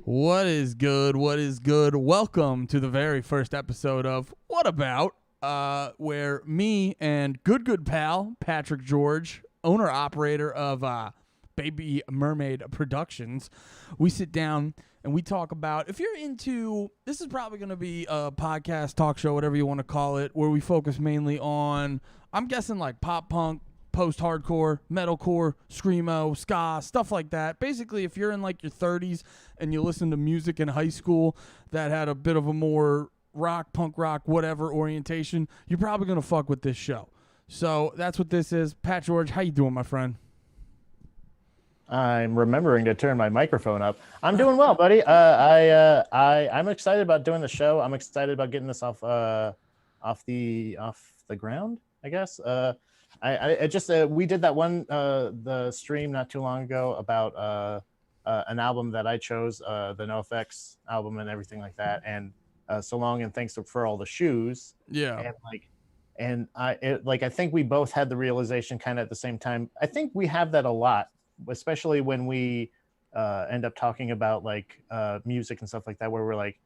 What is good? What is good? Welcome to the very first episode of What About, where me and good pal Patrick George, owner operator of Baby Mermaid Productions, we sit down and we talk about, if you're into, this is probably going to be a podcast, talk show, whatever you want to call it, where we focus mainly on, I'm guessing like pop punk, post-hardcore, metalcore, screamo, ska, stuff like that. Basically, if you're in like your 30s and you listen to music in high school that had a bit of a more rock, punk rock, whatever orientation, you're probably going to fuck with this show. So that's what this is. Pat George, how you doing, my friend? I'm remembering to turn my microphone up. I'm doing well, buddy. I'm excited about doing the show. I'm excited about getting this off the ground, I guess. I just we did that one the stream not too long ago about an album that I chose, the NoFX album and everything like that, and So Long and Thanks for All the Shoes. Yeah. And I think we both had the realization kind of at the same time. I think we have that a lot, especially when we end up talking about like music and stuff like that, where we're like,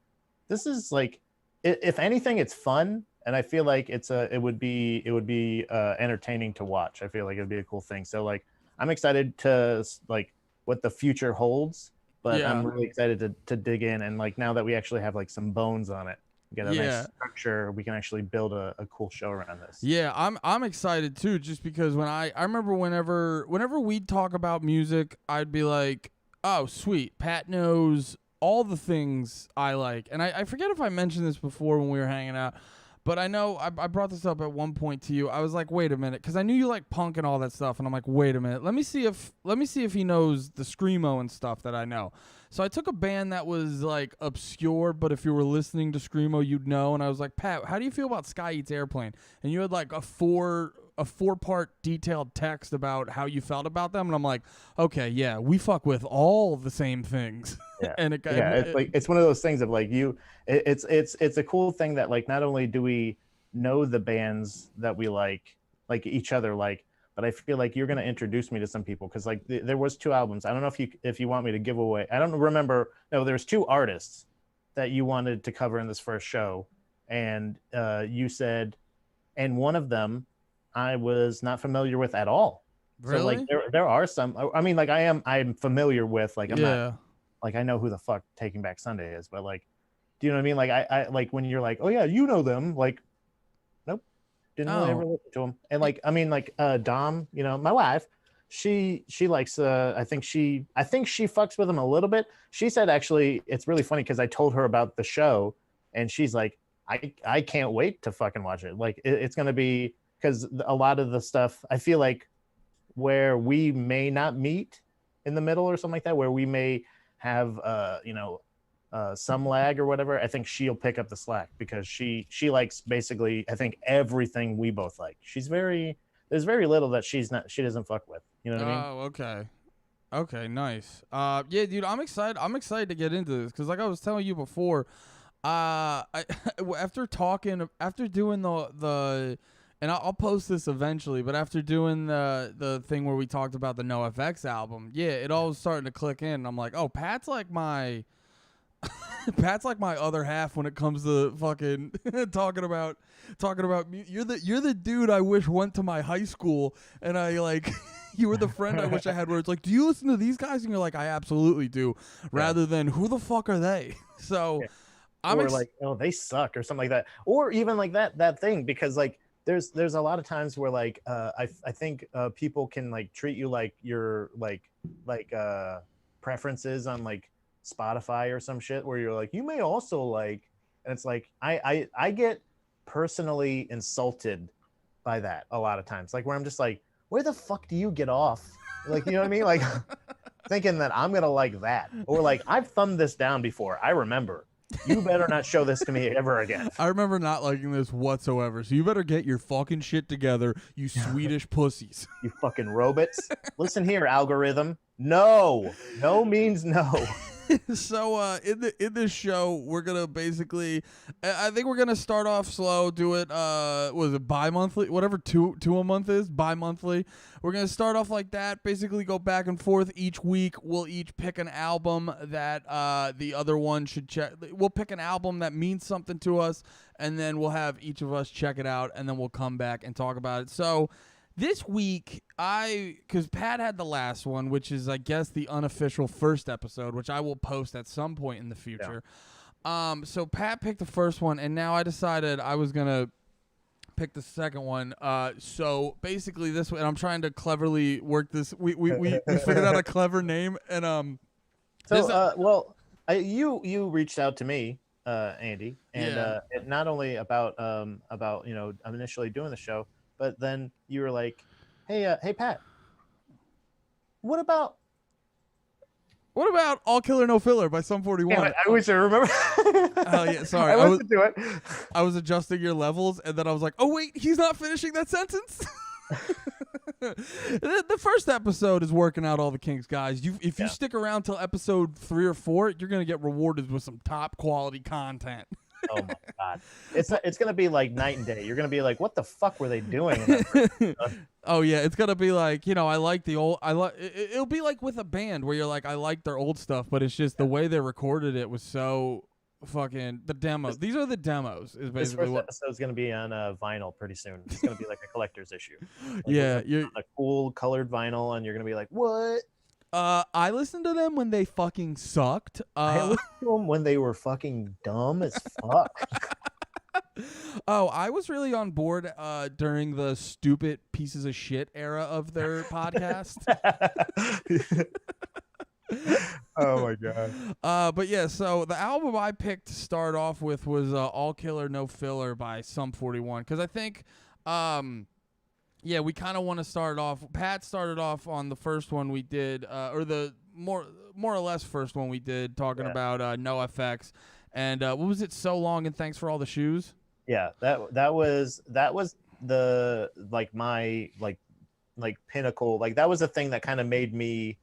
this is like, if anything, it's fun. And I feel like it would be entertaining to watch. I feel like it'd be a cool thing. So like, I'm excited to like what the future holds, but Yeah. I'm really excited to dig in. And like, now that we actually have like some bones on it, get a nice structure, we can actually build a cool show around this. Yeah, I'm excited too, just because when I remember whenever we'd talk about music, I'd be like, oh sweet, Pat knows all the things I like. And I forget if I mentioned this before when we were hanging out, but I know I brought this up at one point to you. I was like, wait a minute, because I knew you like punk and all that stuff, and I'm like, wait a minute, let me see if he knows the screamo and stuff that I know. So I took a band that was like obscure, but if you were listening to screamo, you'd know. And I was like, Pat, how do you feel about Sky Eats Airplane? And you had like a four-part detailed text about how you felt about them, and I'm like, okay, yeah, we fuck with all the same things. Yeah. And it's one of those things of like it's a cool thing that like not only do we know the bands that we like each other like, but I feel like you're going to introduce me to some people, because like there was 2 albums. I don't know if you want me to give away. I don't remember. No, there's 2 artists that you wanted to cover in this first show, and you said, and one of them I was not familiar with at all. Really? So like there are some. I mean, like I'm familiar with, like I'm not like I know who the fuck Taking Back Sunday is, but like, do you know what I mean? Like I like when you're like, oh yeah, you know them, like. Didn't really ever listen to him. And like, I mean, like Dom, you know, my wife, she likes I think she fucks with him a little bit. She said actually it's really funny because I told her about the show, and she's like, I can't wait to fucking watch it. Like it's gonna be, because a lot of the stuff I feel like where we may not meet in the middle or something like that, where we may have some lag or whatever, I think she'll pick up the slack, because she likes basically, I think, everything we both like. There's very little that she doesn't fuck with. You know what I mean? Oh, okay, nice. Yeah, dude, I'm excited to get into this, because like I was telling you before, after doing the and I'll post this eventually, but after doing the thing where we talked about the NoFX album, yeah, it all was starting to click in. And I'm like, oh, Pat's like my other half when it comes to fucking talking about you're the dude I wish went to my high school, and I like you were the friend I wish I had, where it's like, do you listen to these guys? And you're like, I absolutely do, rather than who the fuck are they? So or like, oh, they suck or something like that, or even like that thing, because like there's a lot of times where like I think people can like treat you like your like preferences on like Spotify or some shit, where you're like, you may also like, and it's like I get personally insulted by that a lot of times, like where I'm just like, where the fuck do you get off, like, you know what I mean, like thinking that I'm gonna like that, or like I've thumbed this down before, I remember, you better not show this to me ever again. I remember not liking this whatsoever, so you better get your fucking shit together, you Swedish pussies. You fucking robots. Listen here, algorithm. No means no. So in this show, we're gonna basically, I think we're gonna start off slow. Do it. Was it bi-monthly? Whatever two a month is, bi-monthly. We're gonna start off like that. Basically, go back and forth each week. We'll each pick an album that the other one should check. We'll pick an album that means something to us, and then we'll have each of us check it out, and then we'll come back and talk about it. So. This week, because Pat had the last one, which is, I guess, the unofficial first episode, which I will post at some point in the future. Yeah. So Pat picked the first one, and now I decided I was going to pick the second one. So basically this one, and I'm trying to cleverly work this. We figured out a clever name, and you reached out to me, Andy, and not only about I'm initially doing the show, but then you were like, hey Pat, what about All Killer No Filler by Sum 41? Yeah, I wish I remember. Oh yeah, sorry. I listened to it. I was adjusting your levels, and then I was like, oh wait, he's not finishing that sentence. The first episode is working out all the kinks, guys. If you stick around till episode 3 or 4, you're gonna get rewarded with some top quality content. Oh my god, it's gonna be like night and day. You're gonna be like, what the fuck were they doing in that Oh yeah, it's gonna be like, I like the old. It'll be like with a band where you're like, I like their old stuff, but it's just the way they recorded it was so fucking the demos. These are the demos. Is basically what episode's gonna be on vinyl pretty soon. It's gonna be like a collector's issue. Like, yeah, you're a cool colored vinyl, and you're gonna be like, what? I listened to them when they fucking sucked. I listened to them when they were fucking dumb as fuck. Oh, I was really on board during the stupid pieces of shit era of their podcast. Oh my god. But yeah, so the album I picked to start off with was All Killer No Filler by Sum 41, because I think yeah, we kind of want to start off. Pat started off on the first one we did, or the more or less first one we did, talking about NoFX, and what was it? So Long and Thanks for All the Shoes. Yeah, that was the my pinnacle. Like that was the thing that kind of made me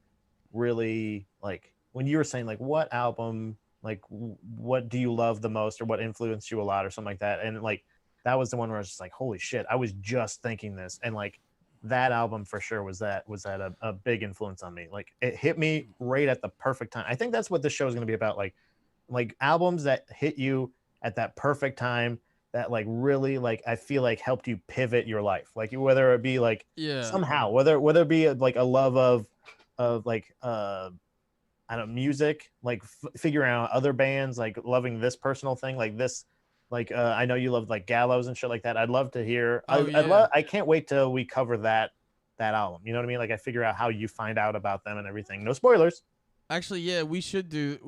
really like when you were saying like what album, like what do you love the most, or what influenced you a lot, or something like that, and like. That was the one where I was just like, holy shit, I was just thinking this. And like that album for sure was a big influence on me. Like it hit me right at the perfect time. I think that's what this show is going to be about. Like albums that hit you at that perfect time that like really like, I feel like helped you pivot your life. Like whether it be like somehow, whether it be like a love of like, I don't know, music, like figuring out other bands, like loving this personal thing, like this, like I know you love like Gallows and shit like that. I'd love to hear. I can't wait till we cover that album. You know what I mean? Like I figure out how you find out about them and everything. No spoilers. Actually, yeah, we should do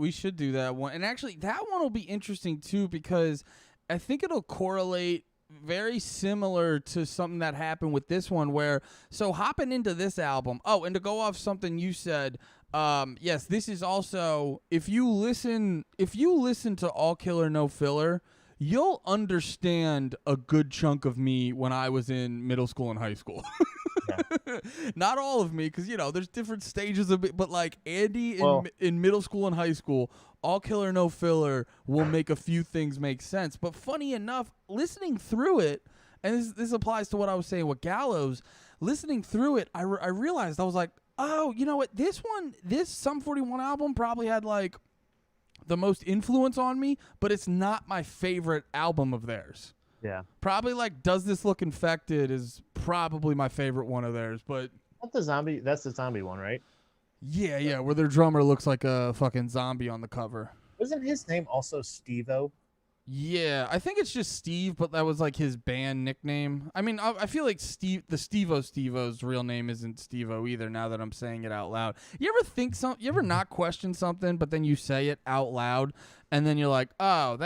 that one. And actually, that one will be interesting too, because I think it'll correlate very similar to something that happened with this one. Where so hopping into this album. Oh, and to go off something you said. Yes, this is also if you listen to All Killer No Filler. You'll understand a good chunk of me when I was in middle school and high school. Yeah. Not all of me, because, there's different stages of it. But, like, Andy in middle school and high school, All Killer No Filler will make a few things make sense. But funny enough, listening through it, and this applies to what I was saying with Gallows, listening through it, I realized, I was like, oh, you know what? This Sum 41 album probably had, like, the most influence on me, but it's not my favorite album of theirs. Yeah. Probably like Does This Look Infected is probably my favorite one of theirs, but that's the zombie one, right? Yeah, where their drummer looks like a fucking zombie on the cover. Wasn't his name also Steve-O? Yeah, I think it's just Steve, but that was like his band nickname. I mean, I feel like Steve-O's real name isn't Steve-O either, now that I'm saying it out loud. You ever not question something, but then you say it out loud, and then you're like, oh,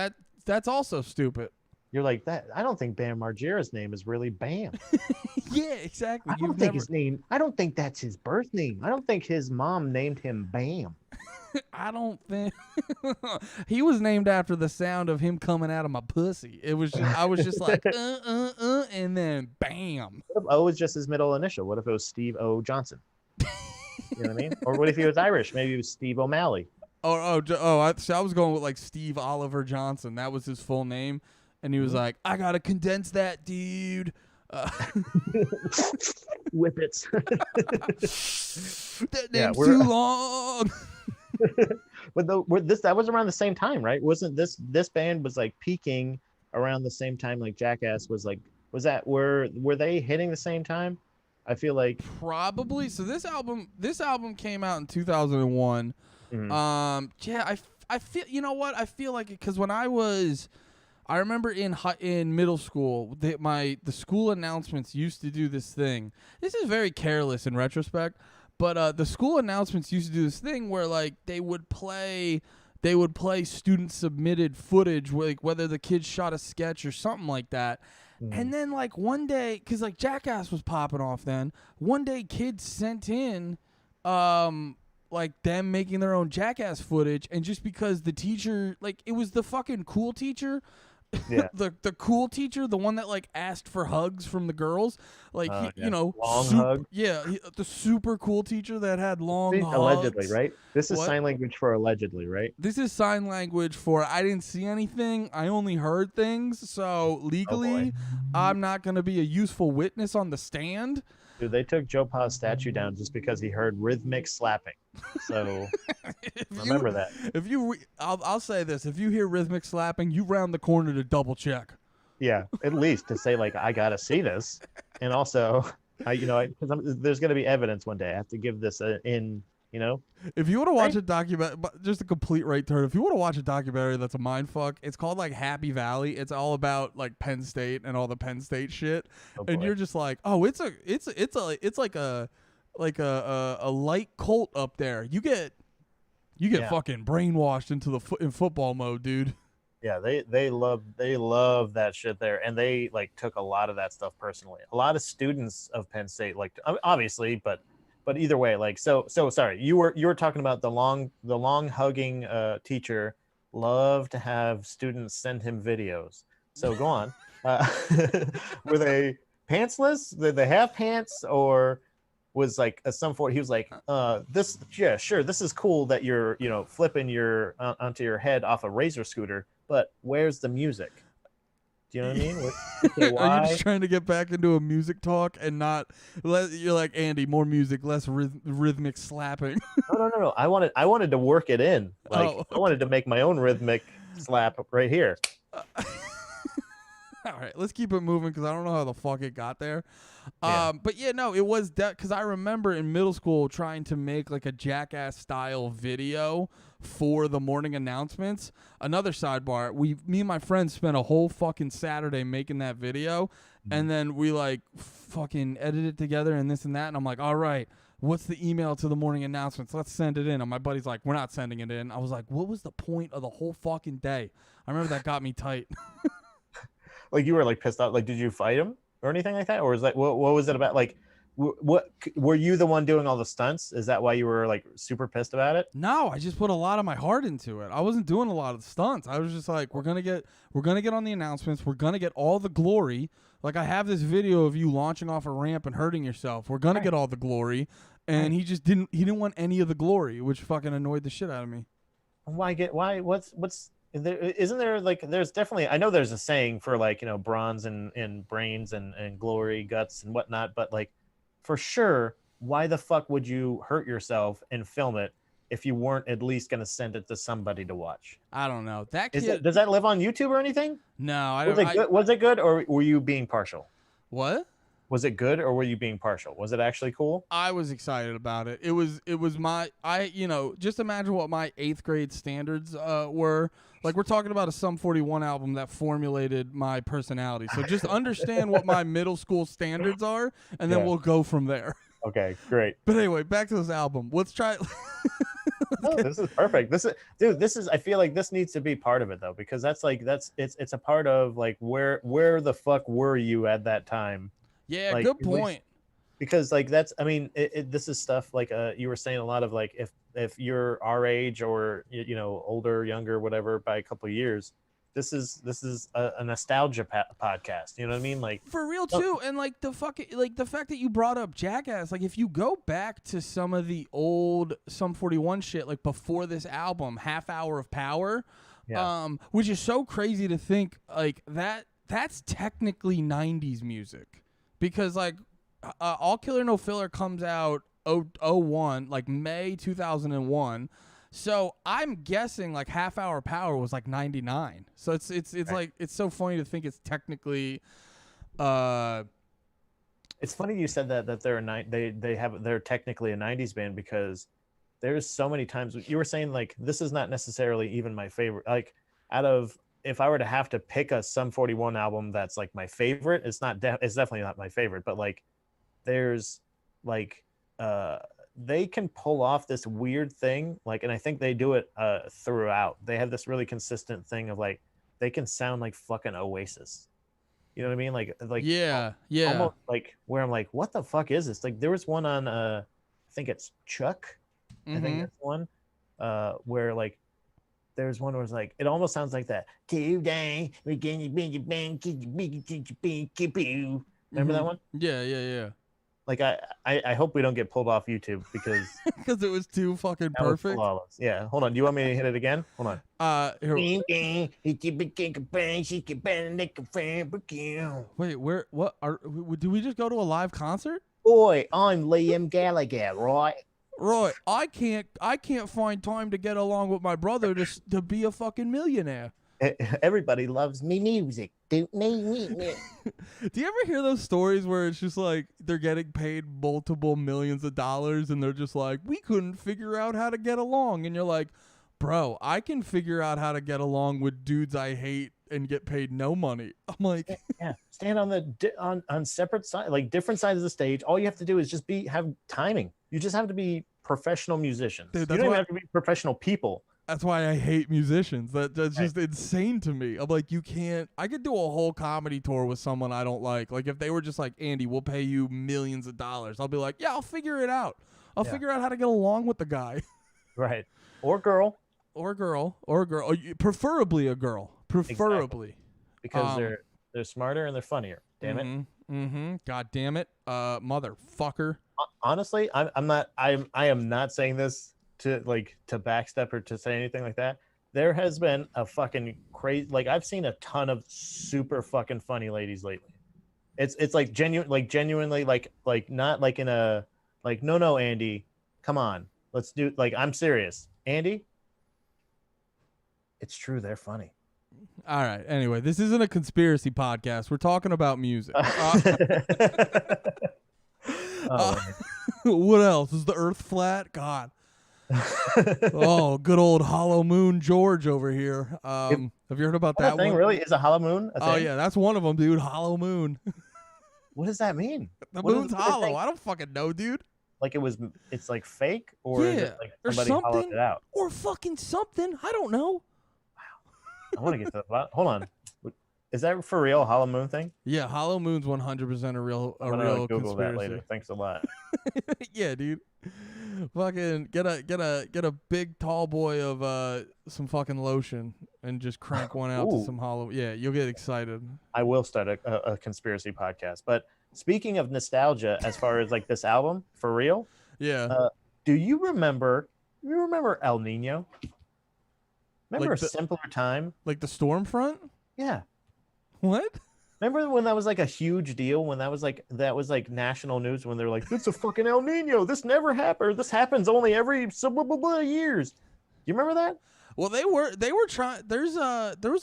that's also stupid. You're like, that. I don't think Bam Margera's name is really Bam. Yeah, exactly. I don't think that's his birth name. I don't think his mom named him Bam. I don't think he was named after the sound of him coming out of my pussy. I was just like, and then bam. What if O was just his middle initial? What if it was Steve O. Johnson? You know what I mean? Or what if he was Irish? Maybe it was Steve O'Malley. I was going with like Steve Oliver Johnson. That was his full name, and he was like, "I gotta condense that, dude." Whippets. That name's too long. But that was around the same time, right? Wasn't this band was like peaking around the same time like Jackass was like were they hitting the same time? I feel like probably. So this album came out in 2001. Mm-hmm. I feel, you know what? I feel like it cuz I remember in middle school, the school announcements used to do this thing. This is very careless in retrospect, but the school announcements used to do this thing where like they would play student submitted footage, like whether the kids shot a sketch or something like that. And then like one day, cause like Jackass was popping off then, one day kids sent in like them making their own Jackass footage, and just because the teacher, like it was the fucking cool teacher, yeah. the cool teacher, the one that like asked for hugs from the girls, like you know, long hug. Yeah, the super cool teacher that had long hugs. Allegedly, right? This is sign language for allegedly, right? This is sign language for I didn't see anything, I only heard things, so legally I'm not going to be a useful witness on the stand. Dude, they took Joe Pa's statue down just because he heard rhythmic slapping. So remember that. I'll say this: if you hear rhythmic slapping, you round the corner to double check. Yeah, at least to say like I gotta see this, and also, there's gonna be evidence one day. I have to give this in. If you want to watch a documentary, just a complete right turn. If you want to watch a documentary that's a mind fuck, it's called like Happy Valley. It's all about like Penn State and all the Penn State shit, and you're just like, oh, it's like a light cult up there. You get fucking brainwashed into in football mode, dude. Yeah, they love that shit there, and they like took a lot of that stuff personally. A lot of students of Penn State, like obviously, but either way, like so sorry. You were talking about the long hugging teacher loved to have students send him videos. So go on. Were they pantsless? Did they have pants, or was like some for? He was like, this, yeah, sure, this is cool that you're flipping your onto your head off a razor scooter, but where's the music? Do you know what I mean? Are you just trying to get back into a music talk and not you're like, Andy, more music, less rhythmic slapping? No. I wanted to work it in. Like I wanted to make my own rhythmic slap right here. All right, let's keep it moving because I don't know how the fuck it got there. But yeah, no, it was because I remember in middle school trying to make like a Jackass style video for the morning announcements. Another sidebar, me and my friends spent a whole fucking Saturday making that video, and then we like fucking edited it together and this and that, and I'm like, all right, what's the email to the morning announcements? Let's send it in. And my buddy's like, we're not sending it in. I was like, what was the point of the whole fucking day? I remember that got me tight. Like you were like pissed off. Like, did you fight him or anything like that, or is that what was it about? Like, what were you the one doing all the stunts? Is that why you were like super pissed about it? No, I just put a lot of my heart into it. I wasn't doing a lot of the stunts. I was just like, we're gonna get on the announcements. We're gonna get all the glory. Like I have this video of you launching off a ramp and hurting yourself. We're gonna get all the glory, and he just didn't. He didn't want any of the glory, which fucking annoyed the shit out of me. Why? What's there? Isn't there like there's definitely, I know there's a saying for like bronze and brains and glory, guts and whatnot, but like for sure, why the fuck would you hurt yourself and film it if you weren't at least going to send it to somebody to watch? I don't know. That kid, does that live on YouTube or anything? No, I don't. Was it good, or were you being partial? What? Was it good, or were you being partial? Was it actually cool? I was excited about it. It was just imagine what my 8th grade standards were. Like we're talking about a Sum 41 album that formulated my personality. So just understand what my middle school standards are, and then we'll go from there. Okay, great. But anyway, back to this album. Let's try. This is perfect. I feel like this needs to be part of it though, because it's a part of like where the fuck were you at that time? Yeah, like, good point. Because like this is stuff like you were saying a lot of like if you're our age or older, younger, whatever by a couple of years, this is a nostalgia podcast. You know what I mean? Like for real too. And like the fact that you brought up Jackass, like if you go back to some of the old Sum 41 shit, like before this album, Half Hour of Power, which is so crazy to think like that's technically 90s music, because like All Killer No Filler comes out 01, like May 2001. So I'm guessing like Half Hour Power was like 99. So it's right. Like it's so funny to think it's technically. It's funny you said that they're technically a 90s band, because there's so many times you were saying like this is not necessarily even my favorite. Like if I were to have to pick a Sum 41 album that's like my favorite, it's definitely not my favorite. But like there's like they can pull off this weird thing, like, and I think they do it throughout. They have this really consistent thing of like they can sound like fucking Oasis. You know what I mean? Like yeah, almost like where I'm like, what the fuck is this? Like there was one on I think it's Chuck. I think that's one where like there's one where it's like it almost sounds like that. Today we're gonna bring you back. Remember that one? Yeah. Like I hope we don't get pulled off YouTube because it was too fucking perfect. Yeah, hold on. Do you want me to hit it again? Hold on. Wait, where? What are? Do we just go to a live concert? Boy, I'm Liam Gallagher, right? Right. I can't find time to get along with my brother to be a fucking millionaire. Everybody loves me music. Do you ever hear those stories where it's just like they're getting paid multiple millions of dollars and they're just like, we couldn't figure out how to get along, and you're like, bro, I can figure out how to get along with dudes I hate and get paid no money. I'm like, yeah, stand on separate sides, like different sides of the stage. All you have to do is just have timing. You just have to be professional musicians. Dude, you don't even have to be professional people. That's why I hate musicians. That's just insane to me. I'm like, you can't. I could do a whole comedy tour with someone I don't like. Like if they were just like, Andy, we'll pay you millions of dollars, I'll be like, yeah, I'll figure it out. I'll figure out how to get along with the guy. Right. Or girl. Preferably a girl. Preferably. Exactly. Because they're smarter and they're funnier. Damn it. God damn it. Motherfucker. Honestly, I am not saying this to backstep or to say anything like that. There has been a fucking crazy, like I've seen a ton of super fucking funny ladies lately. It's like genuinely like not like in a like no Andy, come on, let's do, like, I'm serious, Andy. It's true, they're funny. All right. Anyway, this isn't a conspiracy podcast. We're talking about music. What else? Is the Earth flat? God. Oh, good old Hollow Moon George over here. Have you heard about that thing? One? Really? Is a Hollow Moon a thing? Oh yeah, that's one of them, dude. Hollow Moon. What does that mean? The moon's hollow. I don't fucking know, dude. Like it's like fake, or is it like somebody hollowed it out, or fucking something? I don't know. Wow. I want to get to the bottom. Hold on. Is that for real, Hollow Moon thing? Yeah, Hollow Moon's 100% a real Google conspiracy. That later. Thanks a lot. Yeah, dude. Fucking get a big tall boy of some fucking lotion and just crank one out to some hollow. Yeah, you'll get excited. I will start a conspiracy podcast. But speaking of nostalgia, as far as like this album, for real. Yeah. Do you remember El Nino? Remember like A Simpler Time? Like the storm front? Yeah. What? Remember when that was like a huge deal? When that was like national news, when they're like, it's a fucking El Nino. This never happened. This happens only every blah, blah, blah years. You remember that? Well, they were trying. There was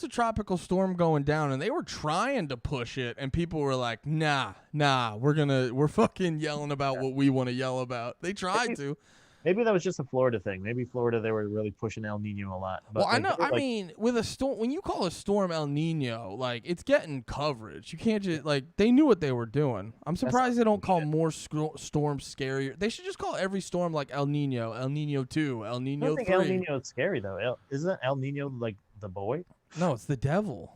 a tropical storm going down, and they were trying to push it, and people were like, nah, we're fucking yelling about what we want to yell about. They tried to. Maybe that was just a Florida thing. Maybe Florida, they were really pushing El Nino a lot. But well, I know. I mean, with a storm, when you call a storm El Nino, like, it's getting coverage. You can't just, like, they knew what they were doing. I'm surprised they don't call more storms scarier. They should just call every storm like El Nino, El Nino 2, El Nino 3. I don't think 3. El Nino is scary, though. Isn't El Nino like the boy? No, it's the devil.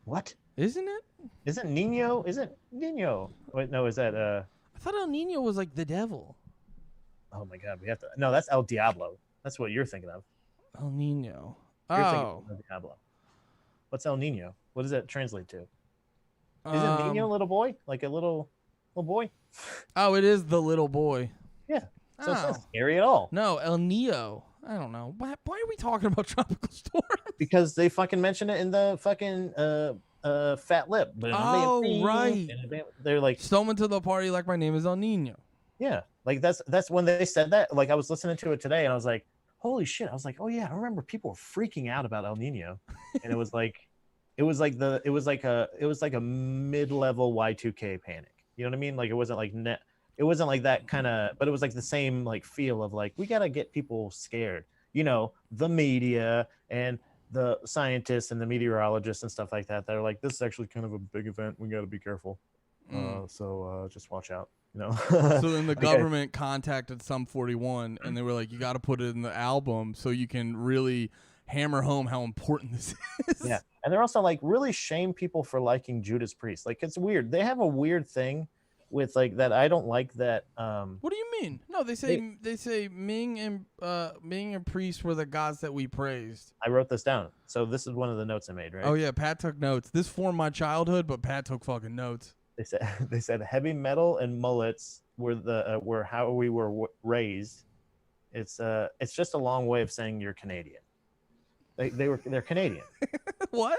What? Isn't it? Isn't Nino? Wait, no, is that I thought El Nino was like the devil. Oh my God, we have to. No, that's El Diablo. That's what you're thinking of. El Nino. You're thinking of El Diablo. What's El Nino? What does that translate to? Is it Nino little boy? Like a little boy? Oh, it is the little boy. Yeah. So it's not Oh. scary at all. No, El Nino. I don't know. Why are we talking about tropical storms? Because they fucking mention it in the fucking Fat Lip. Oh, right. They're like, Snowman to the party like my name is El Nino. yeah. Like that's when they said that. Like I was listening to it today and I was like, holy shit. I was like, oh yeah, I remember people were freaking out about El Nino. And it was like a mid-level Y2K panic. You know what I mean? Like it wasn't like that kind of, but it was like the same like feel of like we got to get people scared. You know, the media and the scientists and the meteorologists and stuff like that. They're like, this is actually kind of a big event. We got to be careful. So just watch out. You know. So then the government contacted Sum 41 and they were like, you got to put it in the album so you can really hammer home how important this is. Yeah. And they're also like really shame people for liking Judas Priest. Like it's weird. They have a weird thing with like that. I don't like that. What do you mean? No, they say Ming and Priest were the gods that we praised. I wrote this down. So this is one of the notes I made, right? Oh yeah, Pat took notes. This formed my childhood, but Pat took fucking notes. They said heavy metal and mullets were how we were raised. It's just a long way of saying you're Canadian. They're Canadian. What?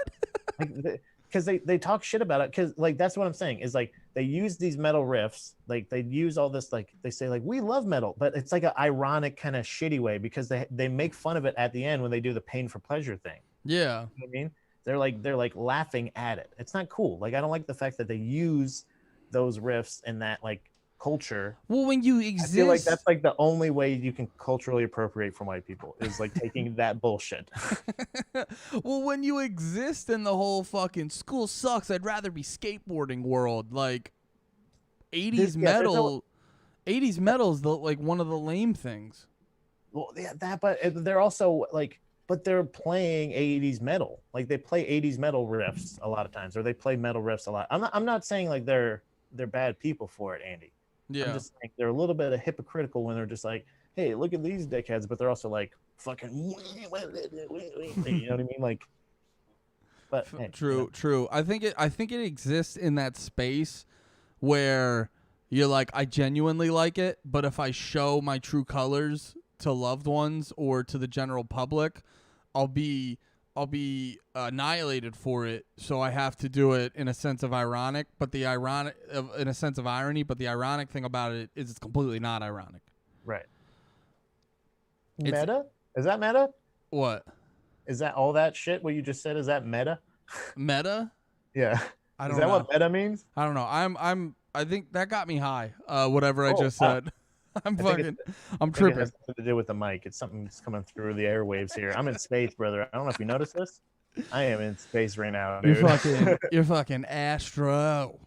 Because they talk shit about it. Because like that's what I'm saying is like they use these metal riffs. Like they use all this like they say like we love metal, but it's like an ironic kind of shitty way because they make fun of it at the end when they do the pain for pleasure thing. Yeah. You know what I mean? They're like laughing at it. It's not cool. Like I don't like the fact that they use those riffs in that like culture. Well, when you exist, I feel like that's like the only way you can culturally appropriate from white people is like taking that bullshit. Well, when you exist in the whole fucking school sucks, I'd rather be skateboarding world. Like 80s metal. 80s metal is like one of the lame things. Well, yeah, but they're also like, but they're playing 80s metal. Like they play 80s metal riffs a lot of times, or they play metal riffs a lot. I'm not saying like they're bad people for it, Andy. Yeah. I'm just saying they're a little bit hypocritical when they're just like, hey, look at these dickheads, but they're also like fucking you know what I mean? Like but hey, true. I think it exists in that space where you're like, I genuinely like it, but if I show my true colors to loved ones or to the general public, I'll be annihilated for it. So I have to do it in a sense of ironic, but in a sense of irony. But the ironic thing about it is it's completely not ironic. Right. Meta? Is that meta? What? Is that all that shit? What you just said? Is that meta? Meta? Yeah. I don't know. Is that what meta means? I don't know. I think that got me high. Whatever I just said. I'm tripping. It has something to do with the mic. It's something that's coming through the airwaves here. I'm in space, brother. I don't know if you noticed this. I am in space right now, dude. You're fucking astro.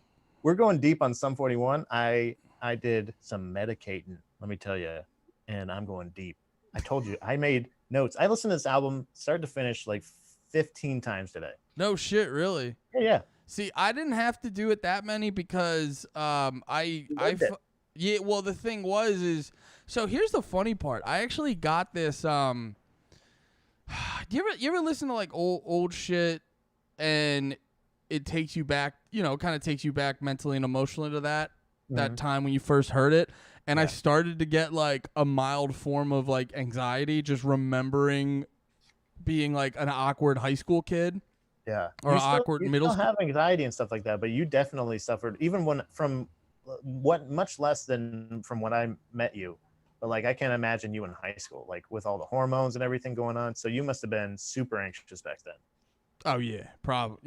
We're going deep on Sum 41. I did some medicating, let me tell you, and I'm going deep. I told you, I made notes. I listened to this album start to finish like 15 times today. No shit, really? Yeah. See, I didn't have to do it that many because yeah, well, the thing is, so here's the funny part. I actually got this. Do you ever listen to like old shit, and it takes you back, kind of takes you back mentally and emotionally to that time when you first heard it, and I started to get like a mild form of like anxiety just remembering being like an awkward high school kid. Yeah, or awkward middle school. You have anxiety and stuff like that, but you definitely suffered even from much less than from when I met you, but like I can't imagine you in high school, like with all the hormones and everything going on. So you must have been super anxious back then. Oh yeah, probably.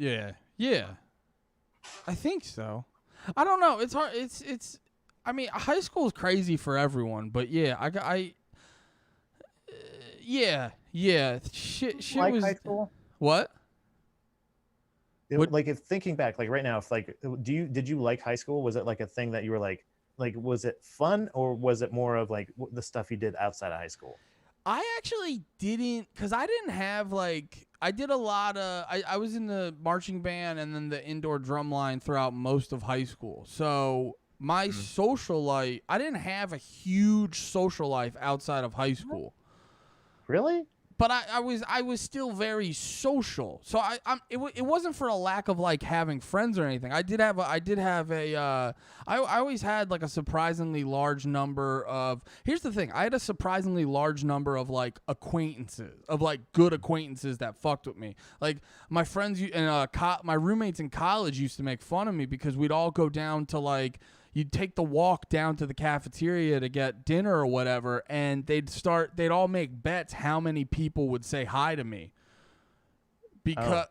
Yeah. I think so. I don't know. It's hard. It's. I mean, high school is crazy for everyone, but yeah, yeah. Shit like was. High school? What? Like if thinking back, like right now, if like, did you like high school? Was it like a thing that you were like, was it fun or was it more of like the stuff you did outside of high school? I actually didn't, because I didn't have like, I did a lot of, I was in the marching band and then the indoor drum line throughout most of high school. So my social life, I didn't have a huge social life outside of high school. Really? but I was still very social. So it wasn't for a lack of like having friends or anything. I always had like a surprisingly large number of. Here's the thing. I had a surprisingly large number of like acquaintances, of like good acquaintances that fucked with me. Like my friends and my roommates in college used to make fun of me because we'd all go down to like. You'd take the walk down to the cafeteria to get dinner or whatever, and they'd all make bets how many people would say hi to me. Because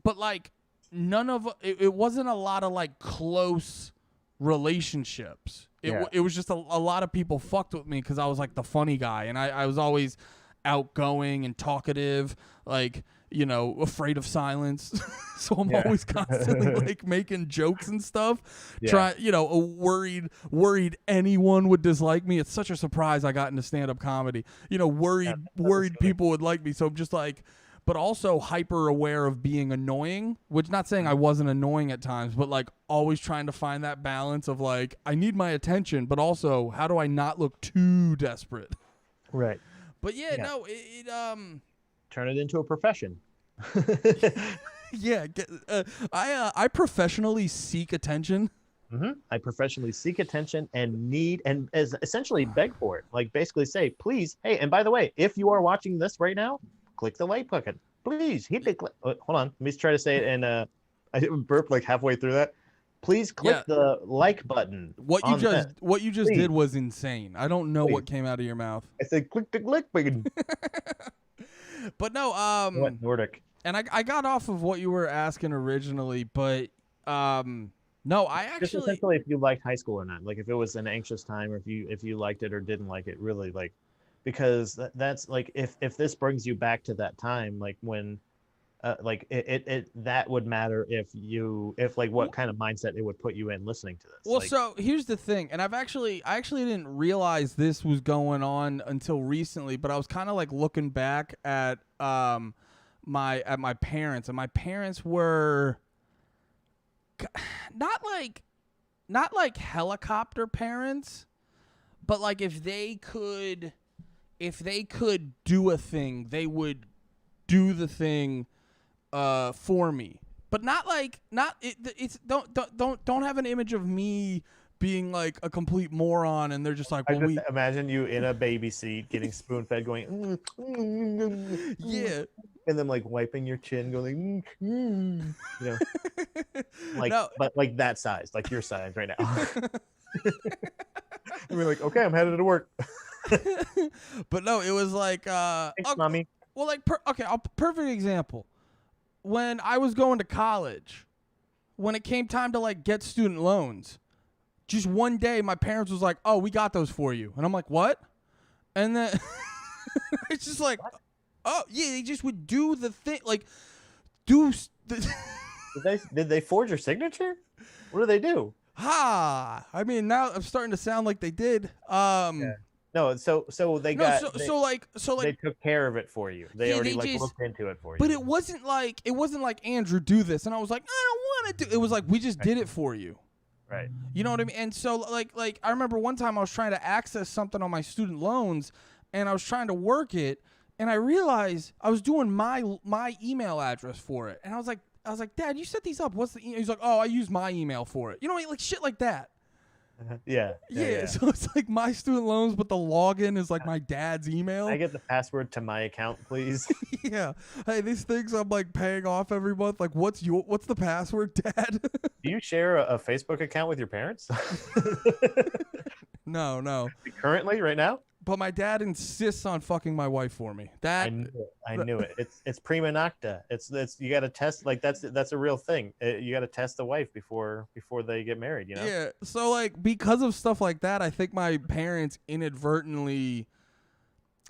but like none of it wasn't a lot of like close relationships. It was just a lot of people fucked with me because I was like the funny guy, and I was always outgoing and talkative, like, you know, afraid of silence. So I'm always constantly like making jokes and stuff. Worried anyone would dislike me. It's such a surprise I got into stand-up comedy. You know, worried people would like me. So I'm just like, but also hyper aware of being annoying, which not saying I wasn't annoying at times, but like always trying to find that balance of like, I need my attention, but also how do I not look too desperate? Right. But no, turn it into a profession. I professionally seek attention. Mm-hmm. I professionally seek attention and essentially beg for it. Like basically say, please, hey, and by the way, if you are watching this right now, click the like button. Please hit the click. Hold on, let me try to say it, and I burped like halfway through that. Please click the like button. What you just did was insane. I don't know what came out of your mouth. I said click the like button. But no, what Nordic? And I got off of what you were asking originally, but no, I actually just essentially if you liked high school or not, like if it was an anxious time, or if you liked it or didn't like it, really, like, because that's like if this brings you back to that time, like when. Like it that would matter if like what kind of mindset it would put you in listening to this. Well, like, so here's the thing, and I actually didn't realize this was going on until recently, but I was kind of like looking back at my parents, and my parents were not like helicopter parents, but like if they could do a thing, they would do the thing for me, but don't have an image of me being like a complete moron, and they're just like, I just imagine you in a baby seat getting spoon fed, going yeah, and then like wiping your chin, going you know, like no. But like that size, like your size right now. I mean, like, okay, I'm headed to work. But no, it was like thanks, mommy. Well, like perfect example. When I was going to college, when it came time to like get student loans, just one day my parents was like, "Oh, we got those for you," and I'm like, "What?" And then it's just like, what? "Oh, yeah," they just would do the thing, like do. Did they forge your signature? What do they do? I mean, now I'm starting to sound like they did. Yeah. No, so they got they took care of it for you. They already looked into it for you. But it wasn't like Andrew, do this, and I was like, I don't want to do. It was like we just did it for you. Right. You know what I mean? And so like I remember one time I was trying to access something on my student loans, and I was trying to work it, and I realized I was doing my email address for it, and I was like, Dad, you set these up. What's the email? He's like, oh, I use my email for it. You know what I mean? Like shit like that. Yeah. So it's like my student loans, but the login is like my dad's email. I get the password to my account, please. Yeah. Hey, these things I'm like paying off every month. Like, what's the password, Dad? Do you share a Facebook account with your parents? No. Currently, right now? But my dad insists on fucking my wife for me. I knew it. It's prima nocta. It's you got to test, like that's a real thing. You got to test the wife before they get married. You know. Yeah. So like because of stuff like that, I think my parents inadvertently,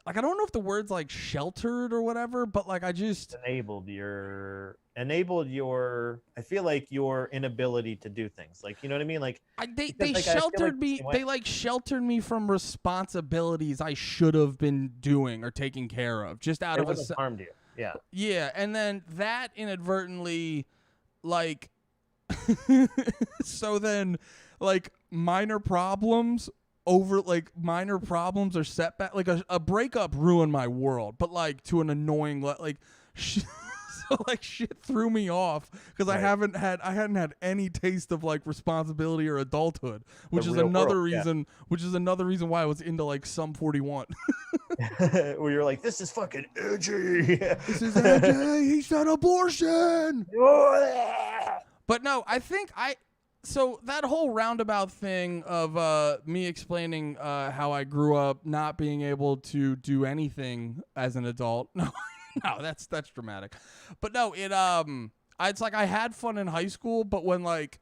like I don't know if the word's like sheltered or whatever, but like I just enabled your I feel like your inability to do things, like, you know what I mean, like they sheltered me. They like sheltered me from responsibilities I should have been doing or taking care of, just out of harmed you. Yeah, and then that inadvertently, like so then like minor problems over like minor problems or setback. Like a breakup ruined my world, but like to an annoying like. So like shit threw me off because I hadn't had any taste of like responsibility or adulthood, which is another reason. Which is another reason why I was into like Sum 41. Where you're like, this is fucking edgy. This is edgy. He said abortion. But no, I think so that whole roundabout thing of me explaining how I grew up not being able to do anything as an adult. No, that's dramatic. But no, it's like I had fun in high school, but when like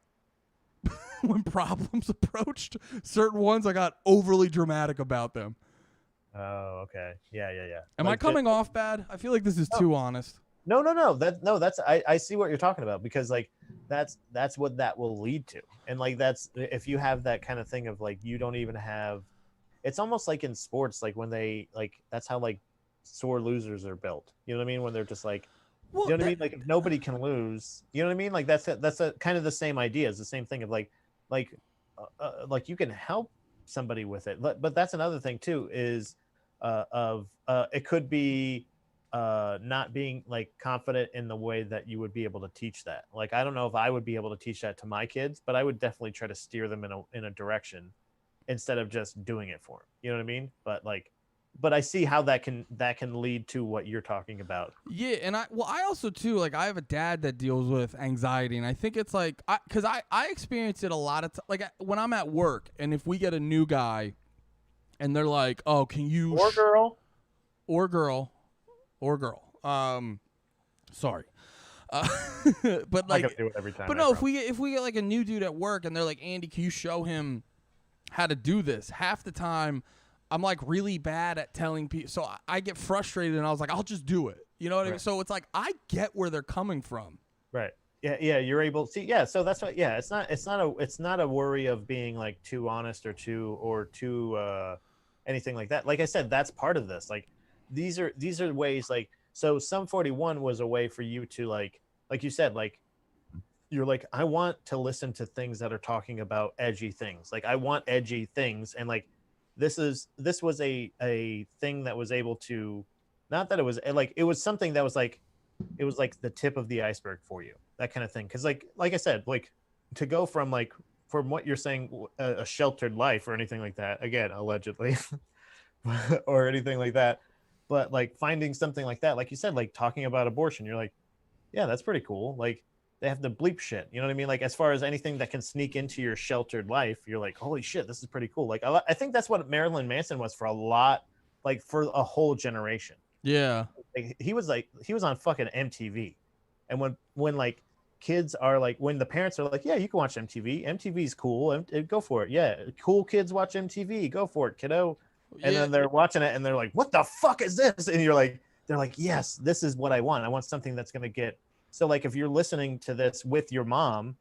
when problems approached, certain ones I got overly dramatic about them. Oh, okay. Yeah. Am I coming off bad? I feel like this is too honest. No. That's I see what you're talking about, because like that's what that will lead to. And like that's if you have that kind of thing of like you don't even have, it's almost like in sports, like when they like that's how like sore losers are built. You know what I mean? When they're just like, you know what I mean? Like if nobody can lose, you know what I mean? Like that's a kind of the same idea. It's the same thing of like you can help somebody with it. But that's another thing too is it could be not being like confident in the way that you would be able to teach that. Like I don't know if I would be able to teach that to my kids, but I would definitely try to steer them in a direction instead of just doing it for them. You know what I mean? But I see how that can lead to what you're talking about. Yeah, and I also too, like I have a dad that deals with anxiety, and I think it's like because I experience it a lot of like when I'm at work, and if we get a new guy, and they're like, "Oh, can you?" Or girl. Sorry, but like, I do it every time. But no, if we get like a new dude at work, and they're like, "Andy, can you show him how to do this?" Half the time, I'm like really bad at telling people, so I get frustrated, and I was like, I'll just do it. You know what I mean? So it's like I get where they're coming from. Right. Yeah. You're able to see. Yeah. So that's what. Yeah. It's not a worry of being like too honest or too anything like that. Like I said, that's part of this. Like these are ways. Like so, Sum 41 was a way for you to like you said, like you're like, I want to listen to things that are talking about edgy things. Like I want edgy things, and like. This was a thing that was able to, not that it was like, it was something that was like, it was like the tip of the iceberg for you, that kind of thing. Cause like I said, like to go from what you're saying, a sheltered life or anything like that, again, allegedly, or anything like that. But like finding something like that, like you said, like talking about abortion, you're like, yeah, that's pretty cool. Like they have to bleep shit. You know what I mean? Like as far as anything that can sneak into your sheltered life, you're like, holy shit, this is pretty cool. Like I think that's what Marilyn Manson was for a lot, like for a whole generation. Yeah. Like, he was on fucking MTV. And when like kids are like, when the parents are like, yeah, you can watch MTV. MTV's cool. Go for it. Yeah. Cool kids watch MTV. Go for it, kiddo. And then they're watching it and they're like, what the fuck is this? And they're like, yes, this is what I want. I want something that's going to get. So like if you're listening to this with your mom,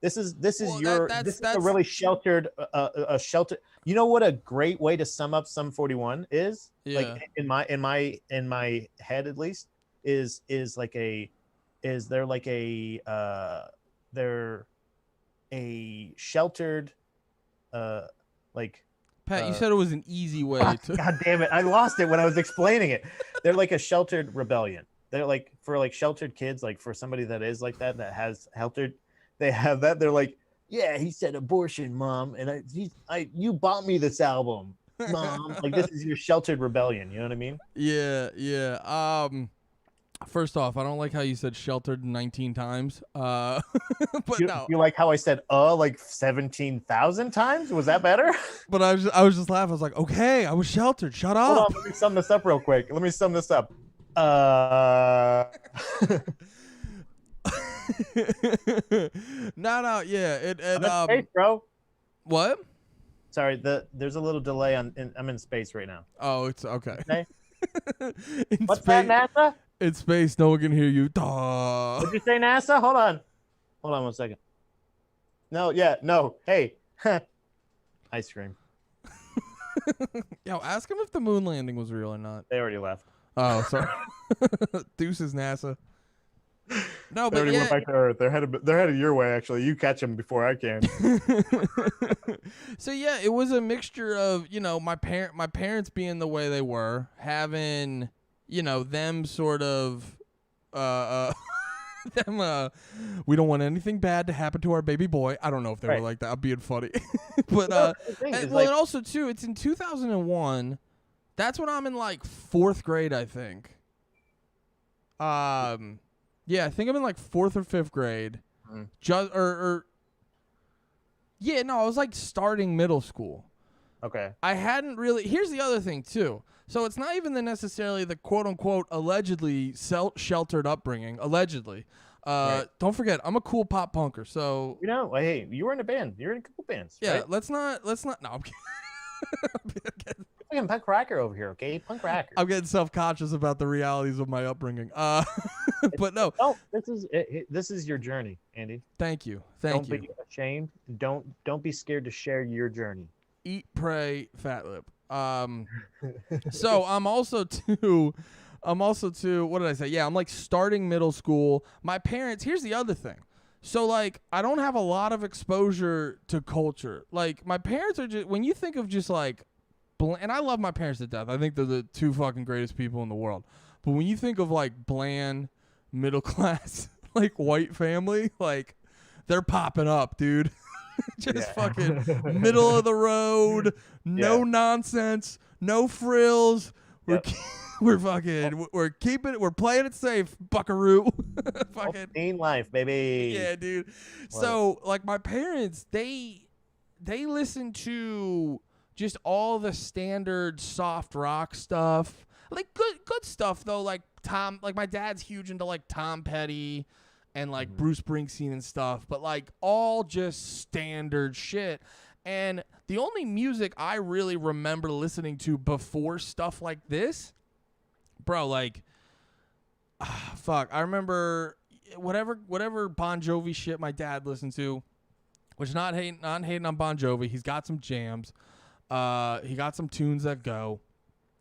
this is a really sheltered a shelter. You know what a great way to sum up Sum 41 is? Yeah. Like in my head at least is they're a sheltered like Pat, you said it was an easy way to. God damn it. I lost it when I was explaining it. They're like a sheltered rebellion. They're like for like sheltered kids, like for somebody that is like that has sheltered, they have that. They're like, yeah, he said abortion, mom. And you bought me this album, mom. Like this is your sheltered rebellion. You know what I mean? Yeah. First off, I don't like how you said sheltered 19 times. But no. You like how I said like 17,000 times? Was that better? But I was just laughing. I was like, okay, I was sheltered. Shut up. Hold on, let me sum this up real quick. No, yeah. Space, bro. What? Sorry, there's a little delay I'm in space right now. Oh, it's okay. What's that, NASA? In space, no one can hear you. Duh. Did you say NASA? Hold on 1 second. No. Hey, ice cream. Yo, ask him if the moon landing was real or not. They already left. Oh, sorry. Deuces, NASA. No, they but already went back to Earth. They're headed your way. Actually, you catch them before I can. So yeah, it was a mixture of my parents being the way they were, having them sort of them we don't want anything bad to happen to our baby boy. I don't know if they were like that. I'm being funny. But and also too, it's in 2001. That's when I'm in like 4th grade, I think. Yeah, I think I'm in like 4th or 5th grade. Yeah, no, I was like starting middle school. Okay. I hadn't really. Here's the other thing too. So it's not even necessarily the quote unquote allegedly sheltered upbringing. Allegedly, right. Don't forget, I'm a cool pop punker. So hey, you were in a band. You're in a couple bands. Yeah, right? let's not. No, I'm kidding. Punk rocker over here, okay? Punk rocker. I'm getting self-conscious about the realities of my upbringing. But no. Oh, this is your journey, Andy. Thank you. Don't be ashamed. Don't be scared to share your journey. Eat, pray, fat lip. So I'm also too. What did I say? Yeah, I'm like starting middle school. My parents. Here's the other thing. So like I don't have a lot of exposure to culture. Like my parents are just when you think of just like. And I love my parents to death. I think they're the 2 fucking greatest people in the world. But when you think of like bland, middle class, like white family, like they're popping up, dude. Just fucking middle of the road, no nonsense, no frills. We're playing it safe, buckaroo. Fucking teen life, baby. Yeah, dude. So like my parents, they listen to just all the standard soft rock stuff. Like good stuff though, like my dad's huge into like Tom Petty and like Bruce Springsteen and stuff, but like all just standard shit. And the only music I really remember listening to before stuff like this, bro, like fuck, I remember whatever Bon Jovi shit my dad listened to, which not hating on Bon Jovi. He's got some jams. He got some tunes that go,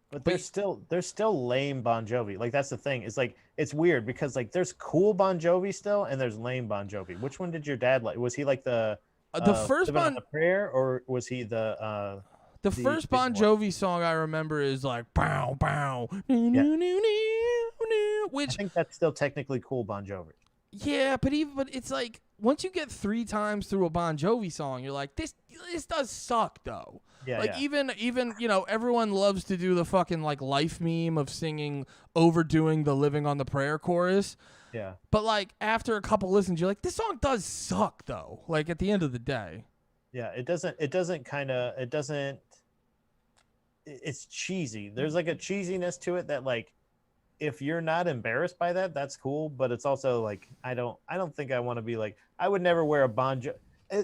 but there's still lame Bon Jovi. Like that's the thing. It's like it's weird because like there's cool Bon Jovi still, and there's lame Bon Jovi. Which one did your dad like? Was he like the first Living on the Prayer, or was he the first Bon Jovi song I remember is like bow bow, which I think that's still technically cool Bon Jovi. Yeah, but it's like once you get 3 times through a Bon Jovi song, you're like this does suck though. Yeah, like even everyone loves to do the fucking like life meme of overdoing the Living on the Prayer chorus. Yeah. But like after a couple listens, you're like, this song does suck though. Like at the end of the day. Yeah, it's cheesy. There's like a cheesiness to it that like if you're not embarrassed by that, that's cool. But it's also like I don't think I want to be like I would never wear a Bon Jovi.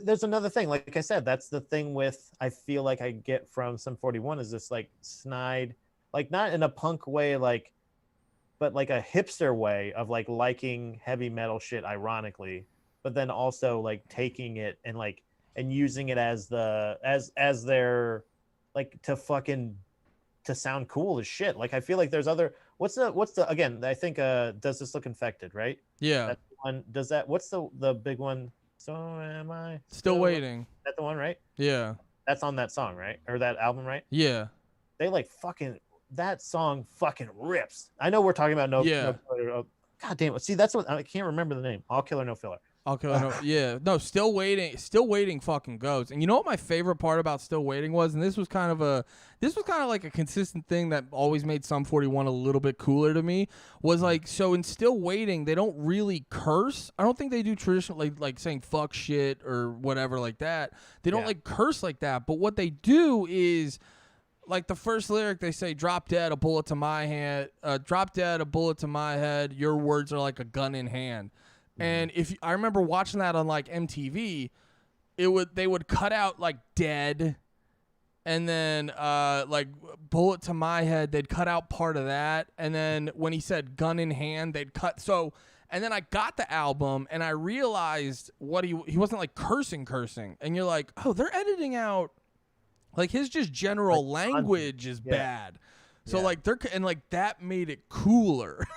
There's another thing, like I said, that's the thing with I feel like I get from Sum 41 is this like snide, like not in a punk way, like, but like a hipster way of like liking heavy metal shit, ironically, but then also like taking it and like and using it as their like to sound cool as shit. Like I feel like there's other what's the again I think Does This Look Infected, right? Yeah. That one does that. What's the big one? So am I still waiting? That's the one, right? Yeah. That's on that song, right? Or that album, right? Yeah. They like fucking that song fucking rips. I know we're talking about no filler. God damn it. See, that's what I can't remember the name. All Killer No Filler. Still waiting fucking goes. And you know what my favorite part about Still Waiting was, and this was kind of like a consistent thing that always made Sum 41 a little bit cooler to me, was like, so in Still Waiting they don't really curse. I don't think they do traditionally like saying fuck shit or whatever like that. They don't like curse like that, but what they do is like the first lyric they say drop dead a bullet to my head, your words are like a gun in hand. And if I remember watching that on like MTV, they would cut out like dead, and then like bullet to my head, they'd cut out part of that, and then when he said gun in hand, they'd cut. So, and then I got the album and I realized what he wasn't like cursing, and you're like, oh, they're editing out like his just general language is bad. So like that made it cooler.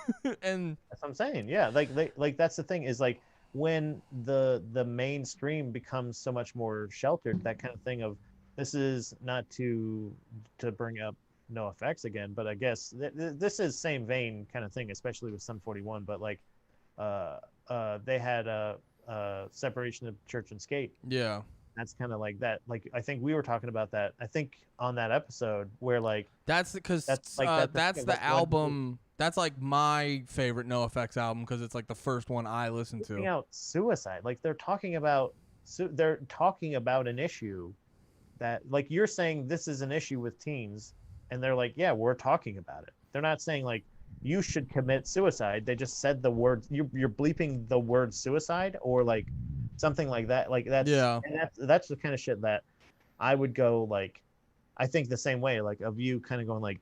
And that's what I'm saying. Yeah, like that's the thing is like when the mainstream becomes so much more sheltered, that kind of thing of this is not to bring up no effects again, but I guess this is same vein kind of thing, especially with Sum 41. But like, they had a separation of church and state. Yeah, that's kind of like that. Like I think we were talking about that. I think on that episode where like that's because that's the album. That's like my favorite NoFX album because it's like the first one I listened to. Out suicide, like they're talking about an issue that, like you're saying, this is an issue with teens, and they're like, yeah, we're talking about it. They're not saying like you should commit suicide. They just said the word. You're bleeping the word suicide or like something like that. Like that's and that's the kind of shit that I would go like. I think the same way, like of you kind of going like.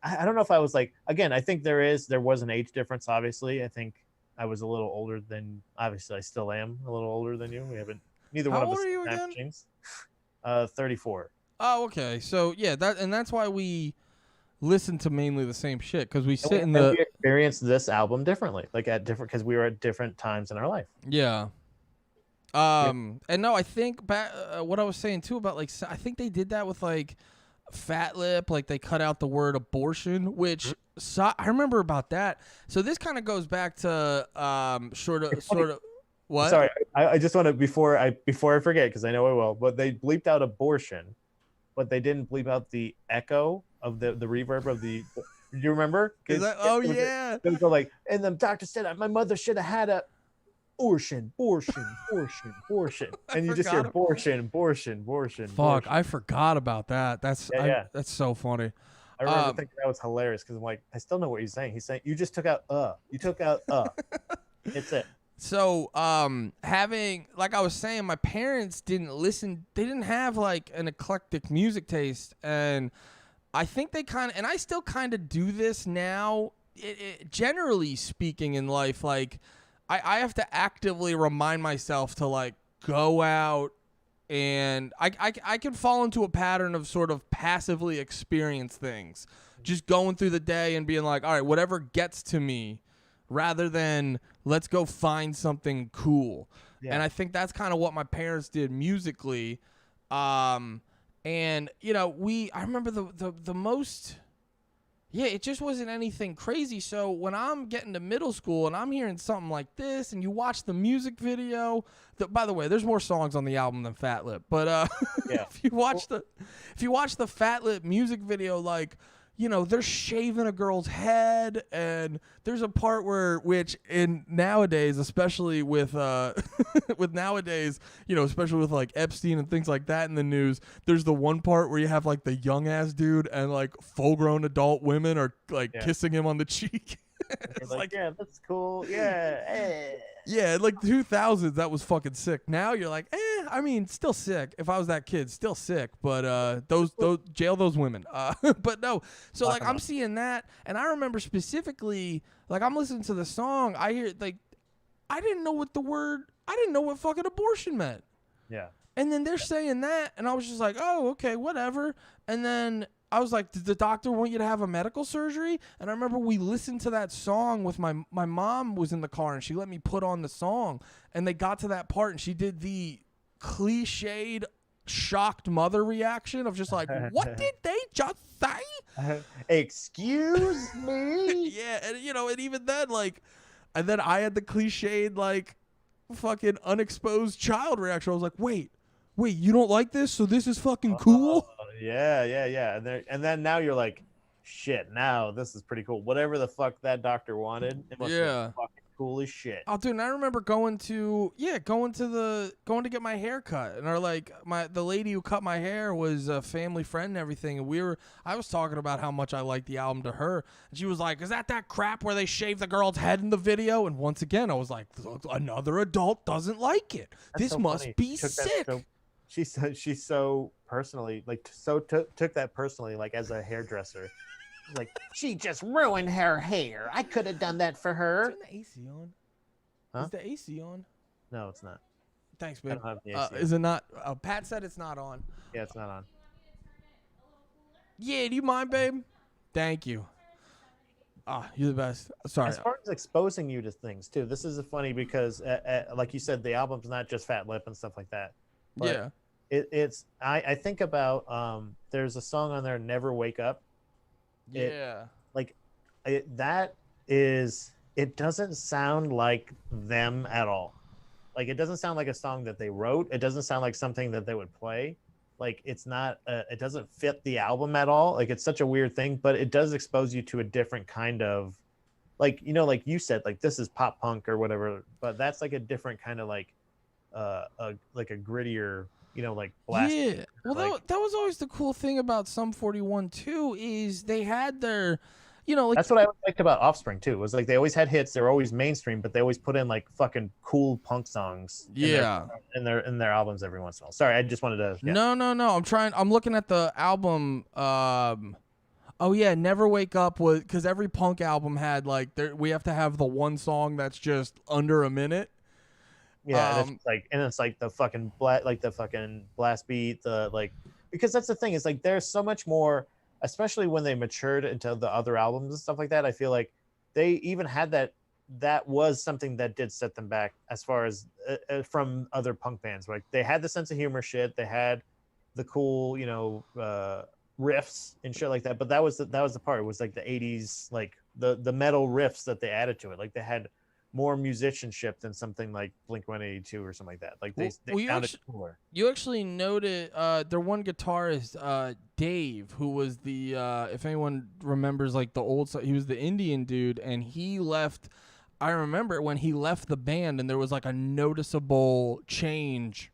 I don't know if I was like, again, I think there was an age difference. Obviously, I think I was a little older than, obviously I still am a little older than you. We haven't, neither one of us. How old are you again? 34. Oh, okay. So yeah, that's why we listen to mainly the same shit because we sit in the. We experience this album differently, like at different, because we were at different times in our life. Yeah. And no, I think back what I was saying too about like I think they did that with like Fat Lip, like they cut out the word abortion, which I remember about that. So this kind of goes back to sort of what? Sorry, I just want to before I forget, because I know I will, but they bleeped out abortion, but they didn't bleep out the echo of the reverb of the. Do you remember? Yeah. It would go like, and the doctor said my mother should have had a. Abortion. And you just hear abortion. Fuck, I forgot about that. That's so funny. I remember thinking that was hilarious because I'm like, I still know what he's saying. He's saying you just took out you took out It's it. So having, like I was saying, my parents didn't listen. They didn't have like an eclectic music taste, and I think they kind of, and I still kind of do this now. Generally speaking in life, like. I have to actively remind myself to like go out, and I can fall into a pattern of sort of passively experience things, just going through the day and being like, all right, whatever gets to me, rather than let's go find something cool. Yeah. And I think that's kind of what my parents did musically. And you know, I remember the most. Yeah, it just wasn't anything crazy. So when I'm getting to middle school and I'm hearing something like this, and you watch the music video, by the way, there's more songs on the album than Fat Lip. But yeah. if you watch the Fat Lip music video, like, you know, they're shaving a girl's head, and there's a part which in nowadays, especially with with nowadays, you know, especially with like Epstein and things like that in the news, there's the one part where you have like the young ass dude and like full grown adult women are like kissing him on the cheek. It's like, yeah, that's cool. Yeah. Yeah, in like the 2000s, that was fucking sick. Now you're like, I mean, still sick. If I was that kid, still sick. But those jail those women. But no. So like I'm seeing that, and I remember specifically, like I'm listening to the song. I hear like, I didn't know what fucking abortion meant. Yeah. And then they're saying that, and I was just like, oh, okay, whatever. And then I was like, did the doctor want you to have a medical surgery? And I remember we listened to that song with my mom was in the car, and she let me put on the song, and they got to that part, and she did the cliched shocked mother reaction of just like, what did they just say? Excuse me? Yeah, and you know, and even then, like, and then I had the cliched, like, fucking unexposed child reaction. I was like, wait, you don't like this? So this is fucking cool? Yeah. And then now you're like, shit, now this is pretty cool. Whatever the fuck that doctor wanted, it must be fucking cool as shit. Oh, dude, and I remember going to get my hair cut, and the lady who cut my hair was a family friend and everything, and I was talking about how much I liked the album to her, and she was like, is that crap where they shave the girl's head in the video? And once again, I was like, another adult doesn't like it. This so must be sick. She's so personally, like, took that personally, like, as a hairdresser. Like, she just ruined her hair. I could have done that for her. Is the AC on? Huh? Is the AC on? No, it's not. Thanks, babe. I don't have the AC is it not? Pat said it's not on. Yeah, it's not on. Yeah, do you mind, babe? Thank you. You're the best. Sorry. As far as exposing you to things too, this is funny because, like you said, the album's not just Fat Lip and stuff like that. But Yeah. it's I think about there's a song on there, Never Wake Up. Yeah. That is, it doesn't sound like them at all. Like it doesn't sound like a song that they wrote. It doesn't sound like something that they would play. Like it's not it doesn't fit the album at all. Like it's such a weird thing, but it does expose you to a different kind of, like, you know, like you said, like this is pop punk or whatever, but that's like a different kind of like like a grittier, you know, like blast. Yeah. Well, like, that was always the cool thing about Sum 41 too, is they had their, you know, like that's what I liked about Offspring too. Was like they always had hits. They were always mainstream, but they always put in like fucking cool punk songs. Yeah. In their albums every once in a while. Sorry, I just wanted to. Yeah. No. I'm looking at the album. Oh yeah, Never Wake Up was, because every punk album had like we have to have the one song that's just under a minute. Yeah, and it's like the fucking blast beat, the like, because that's the thing, is like there's so much more, especially when they matured into the other albums and stuff like that. I feel like they even had that was something that did set them back as far as from other punk bands. Like they had the sense of humor shit, they had the cool, you know, riffs and shit like that. But that was the part. It was like the 80s, like the metal riffs that they added to it. Like they had more musicianship than something like Blink-182 or something like that. Like they sounded cooler. You actually noted their one guitarist, Dave, who was the if anyone remembers, like the old, he was the Indian dude, and he left. I remember when he left the band, and there was like a noticeable change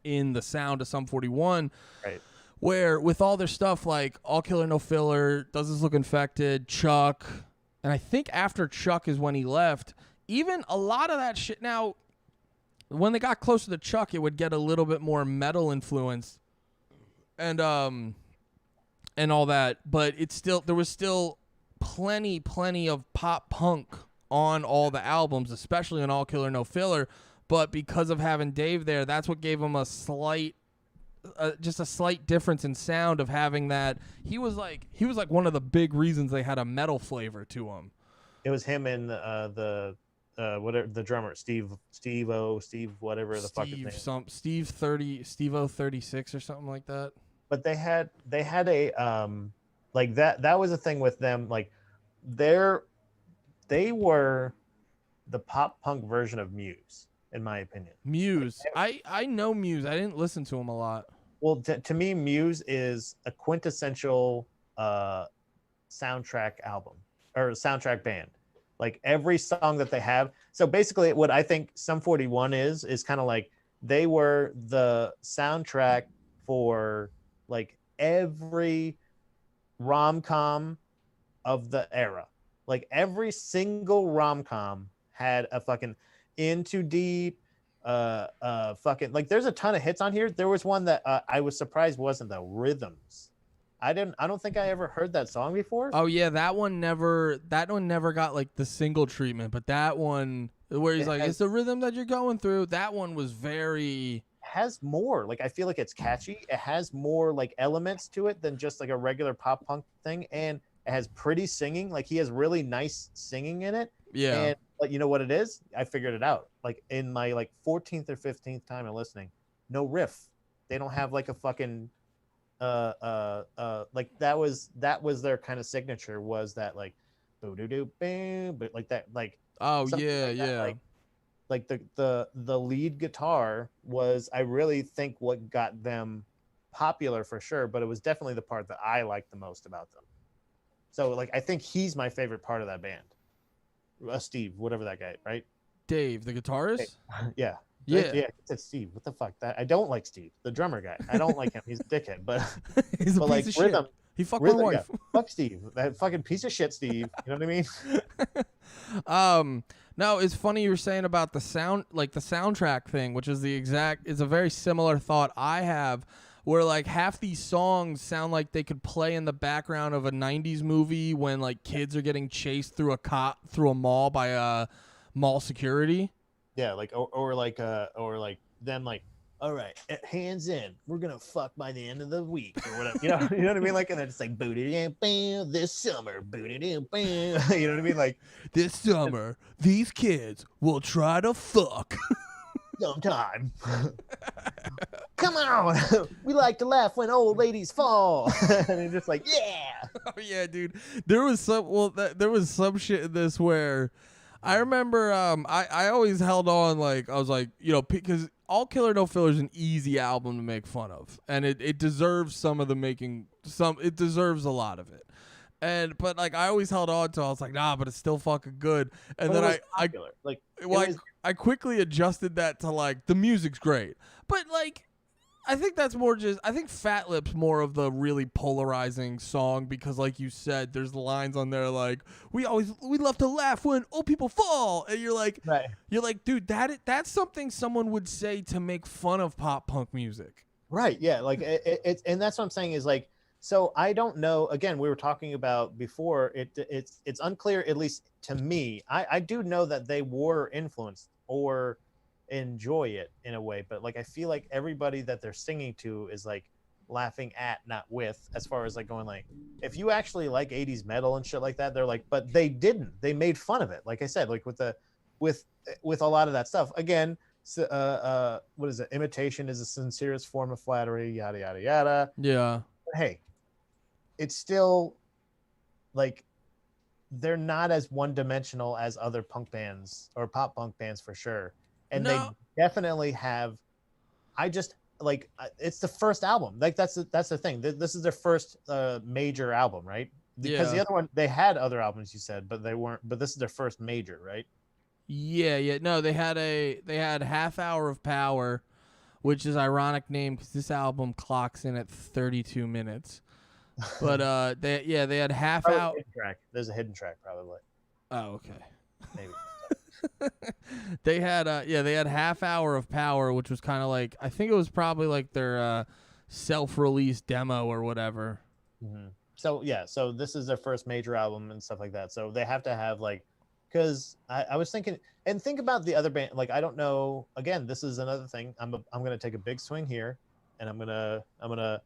in the sound of Sum 41. Right. Where with all their stuff like All Killer No Filler, Does This Look Infected, Chuck, and I think after Chuck is when he left, even a lot of that shit. Now, when they got closer to Chuck, it would get a little bit more metal influence and all that, but there was still plenty of pop punk on all the albums, especially on All Killer No Filler. But because of having Dave there, that's what gave him a slight difference in sound of having that. He was like one of the big reasons they had a metal flavor to him. It was him and the whatever, the drummer, Steve whatever the fuck his name. Steve 36 or something like that. But they had a like that was the thing with them. Like they were the pop punk version of Muse, in my opinion. Muse. I know Muse. I didn't listen to him a lot. Well, to me, Muse is a quintessential soundtrack album or soundtrack band. Like every song that they have. So basically, what I think Sum 41 is kind of like they were the soundtrack for like every rom-com of the era. Like every single rom-com had a fucking Into Deep, fucking, like there's a ton of hits on here. There was one that I was surprised wasn't the Rhythms. I don't think I ever heard that song before. Oh yeah, that one never got like the single treatment, but that one where he's like, it's the rhythm that you're going through, that one was very, has more, like I feel like it's catchy. It has more like elements to it than just like a regular pop punk thing, and it has pretty singing. Like he has really nice singing in it. Yeah. And like, you know what it is? I figured it out. Like in my like 14th or 15th time of listening, no riff. They don't have like a fucking like that was their kind of signature, was that like boo doo doo bam, but like that, like oh yeah, like yeah, like the lead guitar was, I really think, what got them popular for sure, but it was definitely the part that I liked the most about them. So like I think he's my favorite part of that band. Steve, whatever that guy, right? Dave, the guitarist. Yeah. It's Steve. What the fuck? That I don't like Steve, the drummer guy. I don't like him. He's a dickhead. But he's a piece like of Rhythm, shit. He fucked my wife. Yeah, fuck Steve. That fucking piece of shit, Steve. You know what I mean? No, it's funny you were saying about the sound, like the soundtrack thing, which is is a very similar thought I have, where like half these songs sound like they could play in the background of a 90s movie when like kids are getting chased through a mall by mall security. Yeah, like or like them like all right, hands in, we're gonna fuck by the end of the week or whatever. You know what I mean? Like, and then it's like booty bam this summer, booty bam. You know what I mean? Like this summer, these kids will try to fuck. sometime. Come on, we like to laugh when old ladies fall. And it's just like, yeah. Oh yeah, dude. There was some shit in this where I remember I always held on, like I was like, because All Killer No Filler is an easy album to make fun of, and it deserves some of the making it deserves a lot of it. But like I always held on to, I was like, nah, but it's still fucking good. And But then I quickly adjusted that to like the music's great, but like I think that's more just, I think Fat Lip's more of the really polarizing song because, like you said, there's lines on there like we love to laugh when old people fall, and you're like, right. You're like, dude, that's something someone would say to make fun of pop punk music. Right. Yeah. Like it's and that's what I'm saying is like, so I don't know. Again, we were talking about before. It's unclear, at least to me. I do know that they were influenced or enjoy it in a way, but like I feel like everybody that they're singing to is like laughing at, not with, as far as like going like, if you actually like 80s metal and shit like that, they're like, but they didn't, they made fun of it, like I said, like with a lot of that stuff. Again, what is it, imitation is the sincerest form of flattery, yada yada yada. Yeah, but hey, it's still like they're not as one-dimensional as other punk bands or pop punk bands for sure, and no. they definitely have. I just like it's the first album. Like that's the thing. This is their first major album, right? Because the other one, they had other albums, you said, but they weren't. But this is their first major, right? Yeah. No, they had Half Hour of Power, which is ironic name because this album clocks in at 32 minutes. But they had Half Hour. There's a hidden track, probably. Oh, okay. Maybe. They had Half Hour of Power, which was kind of like, I think it was probably like their self-release demo or whatever. Mm-hmm. So this is their first major album and stuff like that. So they have to have like, because I was thinking, and think about the other band. Like I don't know. Again, this is another thing. I'm gonna take a big swing here, and I'm gonna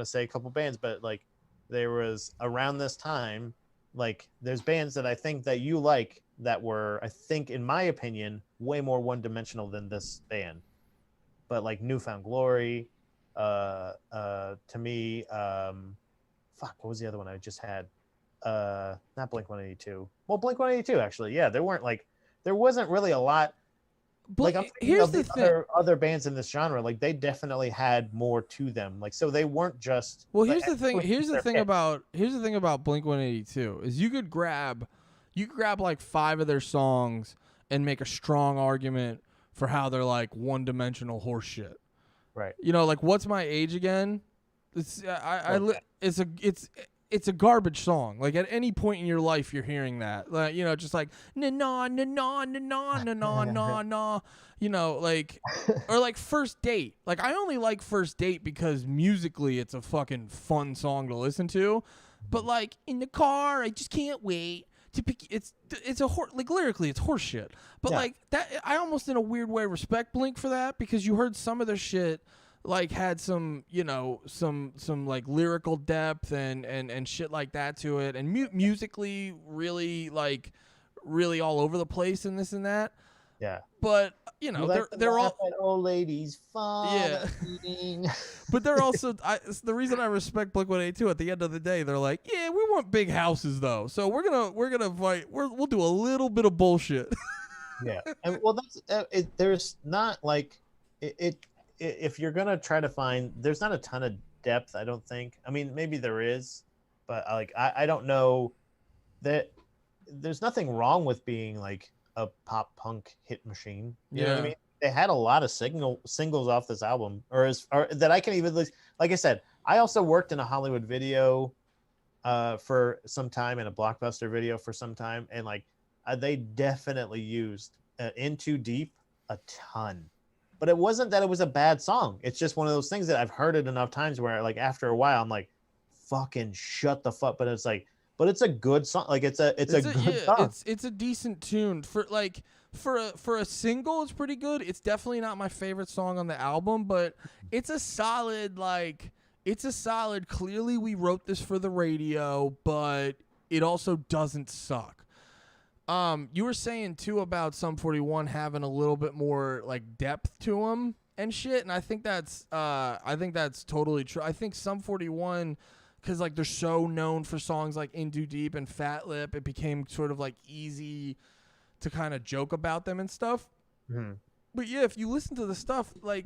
say a couple bands, but like there was around this time, like there's bands that I think that you like that were, I think, in my opinion, way more one-dimensional than this band. But like Newfound Glory, to me, fuck, what was the other one I just had? Not Blink-182. Well, Blink-182 actually, yeah, there wasn't really a lot. Like I'm thinking of the other bands in this genre, like they definitely had more to them. Like so they weren't just. Well, here's the thing. Here's the thing about Blink-182 is you could grab like 5 of their songs and make a strong argument for how they're like one-dimensional horseshit. Right. Like What's My Age Again? It's a garbage song. Like at any point in your life, you're hearing that. Like, just like na na na na na na na na na. Like, or like First Date. Like I only like First Date because musically it's a fucking fun song to listen to. But like in the car, I just can't wait to pick. It's like lyrically it's horse shit. But like that, I almost in a weird way respect Blink for that because you heard some of their shit. Like had some some like lyrical depth and shit like that to it, and musically really all over the place and this and that. Yeah. But they're all old ladies falling. Yeah. But they're also the reason I respect Blink-182 at the end of the day, they're like, yeah, we want big houses though, so we're gonna fight. We'll do a little bit of bullshit. Yeah. And well, that's there's not like it. If you're gonna try to find, there's not a ton of depth, I don't think. I mean, maybe there is, but like I don't know that there's nothing wrong with being like a pop punk hit machine. You know what I mean? They had a lot of singles off this album, or that I can even like I said, I also worked in a Hollywood video for some time and a Blockbuster video for some time, and like they definitely used In Too Deep a ton. But it wasn't that it was a bad song. It's just one of those things that I've heard it enough times where like after a while I'm like, fucking shut the fuck. But it's like, but it's a good song. Like it's a good song. It's a decent tune for like for a single, it's pretty good. It's definitely not my favorite song on the album, but it's a solid clearly we wrote this for the radio, but it also doesn't suck. You were saying too about Sum 41 having a little bit more like depth to them and shit, and I think that's totally true. I think Sum 41, because like they're so known for songs like In Too Deep and Fat Lip, it became sort of like easy to kind of joke about them and stuff. Mm-hmm. But yeah, if you listen to the stuff, like,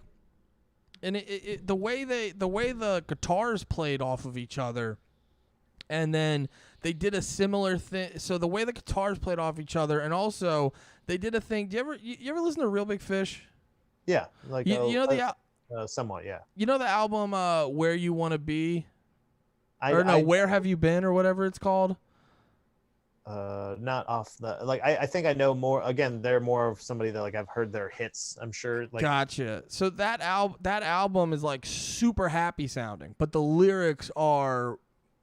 and the way the guitars played off of each other, and then they did a similar thing. So the way the guitars played off each other, and also they did a thing. Do you ever listen to Real Big Fish? Yeah, like you know somewhat, yeah. You know the album Where You Want to Be, I Where Have You Been, or whatever it's called. Not off the like. I think I know more. Again, they're more of somebody that like I've heard their hits. I'm sure. Like, gotcha. So that album is like super happy sounding, but the lyrics are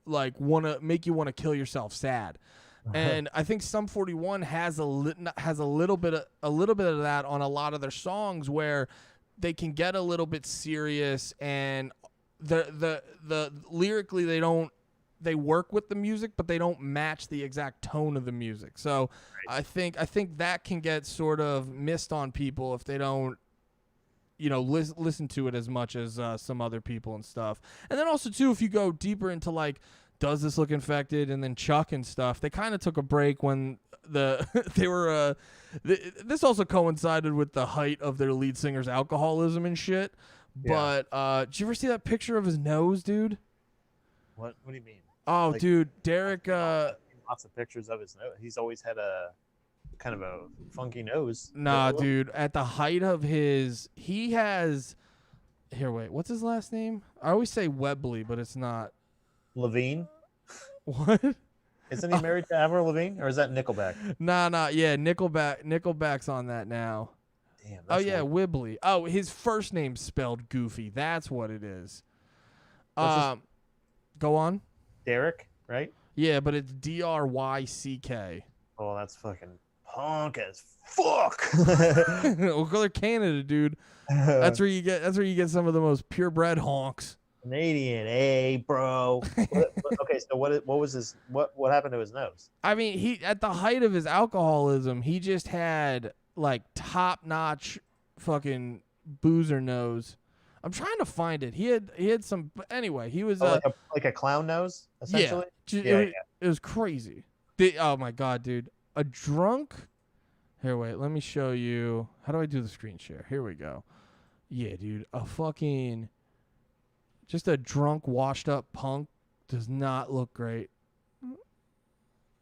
like make you want to kill yourself sad. And I think Sum 41 has a little bit of that on a lot of their songs, where they can get a little bit serious, and the lyrically they work with the music, but they don't match the exact tone of the music. So right. I think that can get sort of missed on people if they don't, listen to it as much as some other people and stuff. And then also too, if you go deeper into like, Does This Look Infected, and then Chuck and stuff, they kind of took a break when they were this also coincided with the height of their lead singer's alcoholism and shit. Yeah. But did you ever see that picture of his nose, dude? What do you mean? Oh, like, dude, Derek. Lots of pictures of his nose. He's always had a kind of a funky nose. Nah, dude. At the height of he has. Here, wait. What's his last name? I always say Webley, but it's not. Levine. What? Isn't he married to Avril Lavigne, or is that Nickelback? Nah. Yeah, Nickelback's on that now. Damn. Oh yeah, Webley. Oh, his first name's spelled goofy. That's what it is. Go on. Derek, right? Yeah, but it's Dryck. Oh, that's fucking punk as fuck. Well, they're Canada, dude. That's where you get some of the most purebred honks. Canadian, bro. Okay, so what happened to his nose? I mean, he at the height of his alcoholism, he just had like top-notch fucking boozer nose. I'm trying to find it. He had some. Anyway, he was like a clown nose, essentially. Yeah, it was crazy. Oh my god, dude, a drunk. Here, wait. Let me show you. How do I do the screen share? Here we go. Yeah, dude, just a drunk, washed up punk does not look great.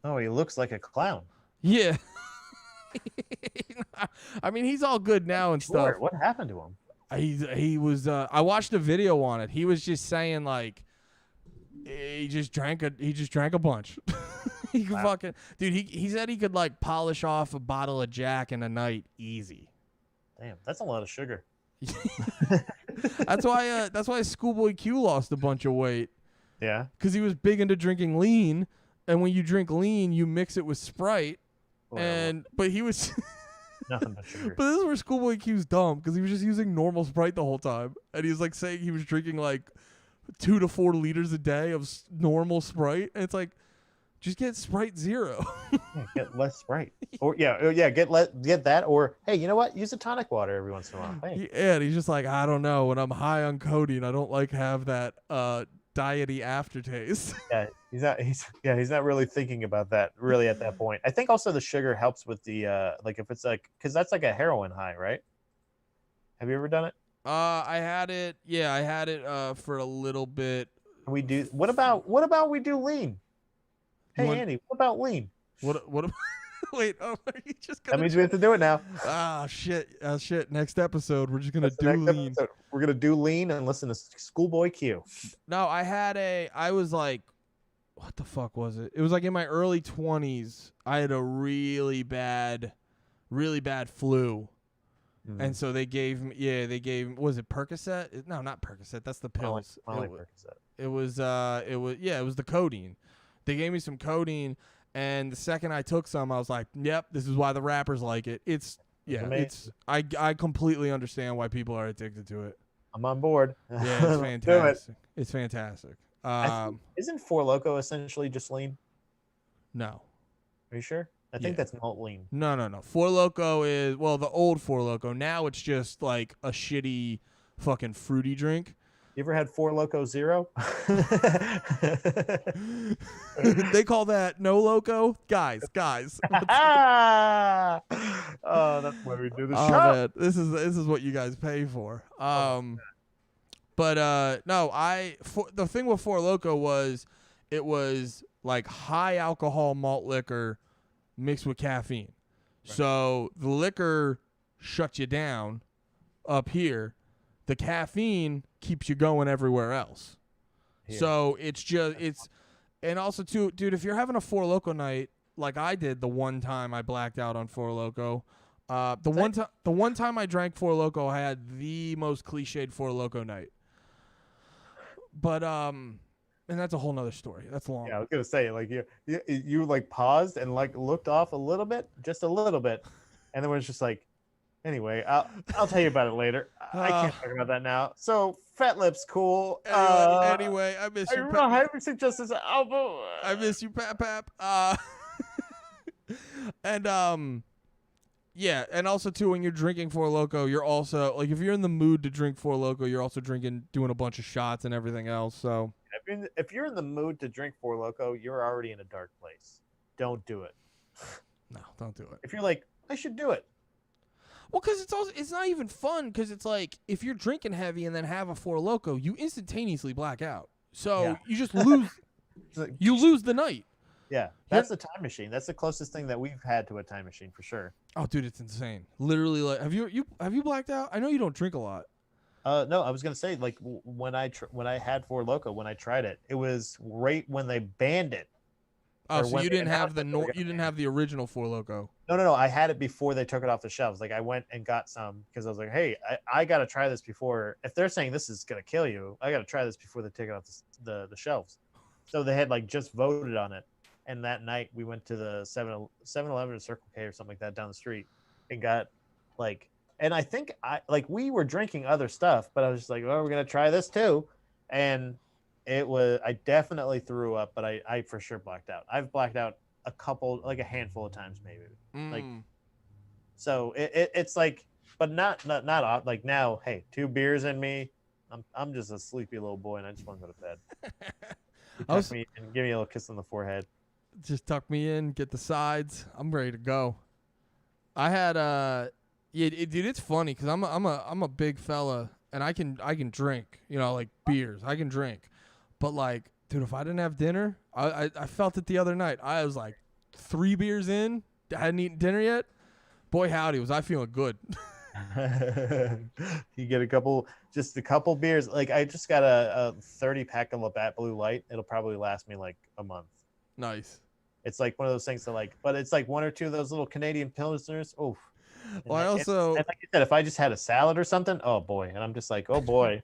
Oh, he looks like a clown. Yeah. I mean, he's all good now and stuff. What happened to him? He was. I watched a video on it. He was just saying like, he just drank a bunch. He could fucking dude. He said he could like polish off a bottle of Jack in a night easy. Damn, that's a lot of sugar. That's why Schoolboy Q lost a bunch of weight. Yeah, because he was big into drinking lean, and when you drink lean, you mix it with Sprite. But he was. Nothing but sugar. But this is where Schoolboy Q's dumb, because he was just using normal Sprite the whole time, and he was like saying he was drinking like 2 to 4 liters a day of normal Sprite, and it's like, just get Sprite Zero. Yeah, get less Sprite, or get that, or hey, you know what? Use a tonic water every once in a while. Hey. Yeah, and he's just like, I don't know. When I'm high on codeine, I don't like have that diety aftertaste. Yeah, he's not really thinking about that really at that point. I think also the sugar helps with the like if it's like, because that's like a heroin high, right? Have you ever done it? I had it. Yeah, I had it for a little bit. What about we do lean? Hey, Andy, what about lean? What? Wait, you just that means we have to do it now. Ah, shit. Next episode, we're just gonna do lean. Episode. We're gonna do lean and listen to Schoolboy Q. No, I was like, what the fuck was it? It was like in my early 20s. I had a really bad flu. Mm-hmm. And so they gave me, was it Percocet? No, not Percocet. That's the pills. I like Percocet. It was the codeine. They gave me some codeine, And the second I took some, I was like, "Yep, this is why the rappers like it." I completely understand why people are addicted to it. I'm on board. Yeah, it's fantastic. It's fantastic. Isn't Four Loko essentially just lean? No. Are you sure? I think that's malt lean. No. Four Loko is, well, the old Four Loko. Now it's just like a shitty fucking fruity drink. You ever had Four Loko Zero? They call that no loco? Guys. Oh, that's why we do the show. Man. This is what you guys pay for. But the thing with Four Loko was it was like high alcohol malt liquor mixed with caffeine. Right. So the liquor shuts you down up here. The caffeine keeps you going everywhere else. Yeah. So and also too, dude, if you're having a Four Loko night like I did the one time I blacked out on Four Loko, the one time I drank Four Loko, I had the most cliched Four Loko night. But and that's a whole nother story. That's long. Yeah, I was gonna say, like you like paused and like looked off a little bit, just a little bit, and then was just like, anyway, I'll tell you about it later. I can't talk about that now. So Fat Lip's cool. Anyway, I miss you. I miss you, Pap. And yeah, and also too, when you're drinking Four Loko, you're also like, if you're in the mood to drink Four Loko, you're also doing a bunch of shots and everything else. So if you're in the mood to drink Four Loko, you're already in a dark place. Don't do it. No, don't do it. If you're like, I should do it. Well, because it's not even fun, because it's like, if you're drinking heavy and then have a Four Loko, you instantaneously black out. So you just lose. You lose the night. Yeah, that's the time machine. That's the closest thing that we've had to a time machine for sure. Oh, dude, it's insane. Literally, like, have you blacked out? I know you don't drink a lot. No, I was gonna say, like, when I had Four Loko, when I tried it, it was right when they banned it. Oh, so you didn't have the original Four Loko. No. I had it before they took it off the shelves. Like, I went and got some because I was like, hey, I got to try this before. If they're saying this is going to kill you, I got to try this before they take it off the shelves. So they had like just voted on it. And that night we went to the 7-Eleven or Circle K or something like that down the street and got like, and I think we were drinking other stuff, but I was just like, well, we're going to try this too. And I definitely threw up, but I for sure blacked out. I've blacked out a handful of times maybe. Like, so it's like, but not like now, hey, 2 beers in me, I'm just a sleepy little boy and I just want to go to bed. Tuck me and give me a little kiss on the forehead. Just tuck me in, get the sides. I'm ready to go. I had dude, it's funny because I'm a big fella and I can drink, like beers. I can drink. But like, dude, if I didn't have dinner, I felt it the other night. I was like 3 beers in, I hadn't eaten dinner yet. Boy, howdy, was I feeling good. You get a couple beers. Like, I just got a 30-pack of Labatt Blue Light. It'll probably last me like a month. Nice. It's like one of those things that but it's like 1 or 2 of those little Canadian pilsners. Oh. Well, and like you said, if I just had a salad or something, oh boy. And I'm just like, oh boy.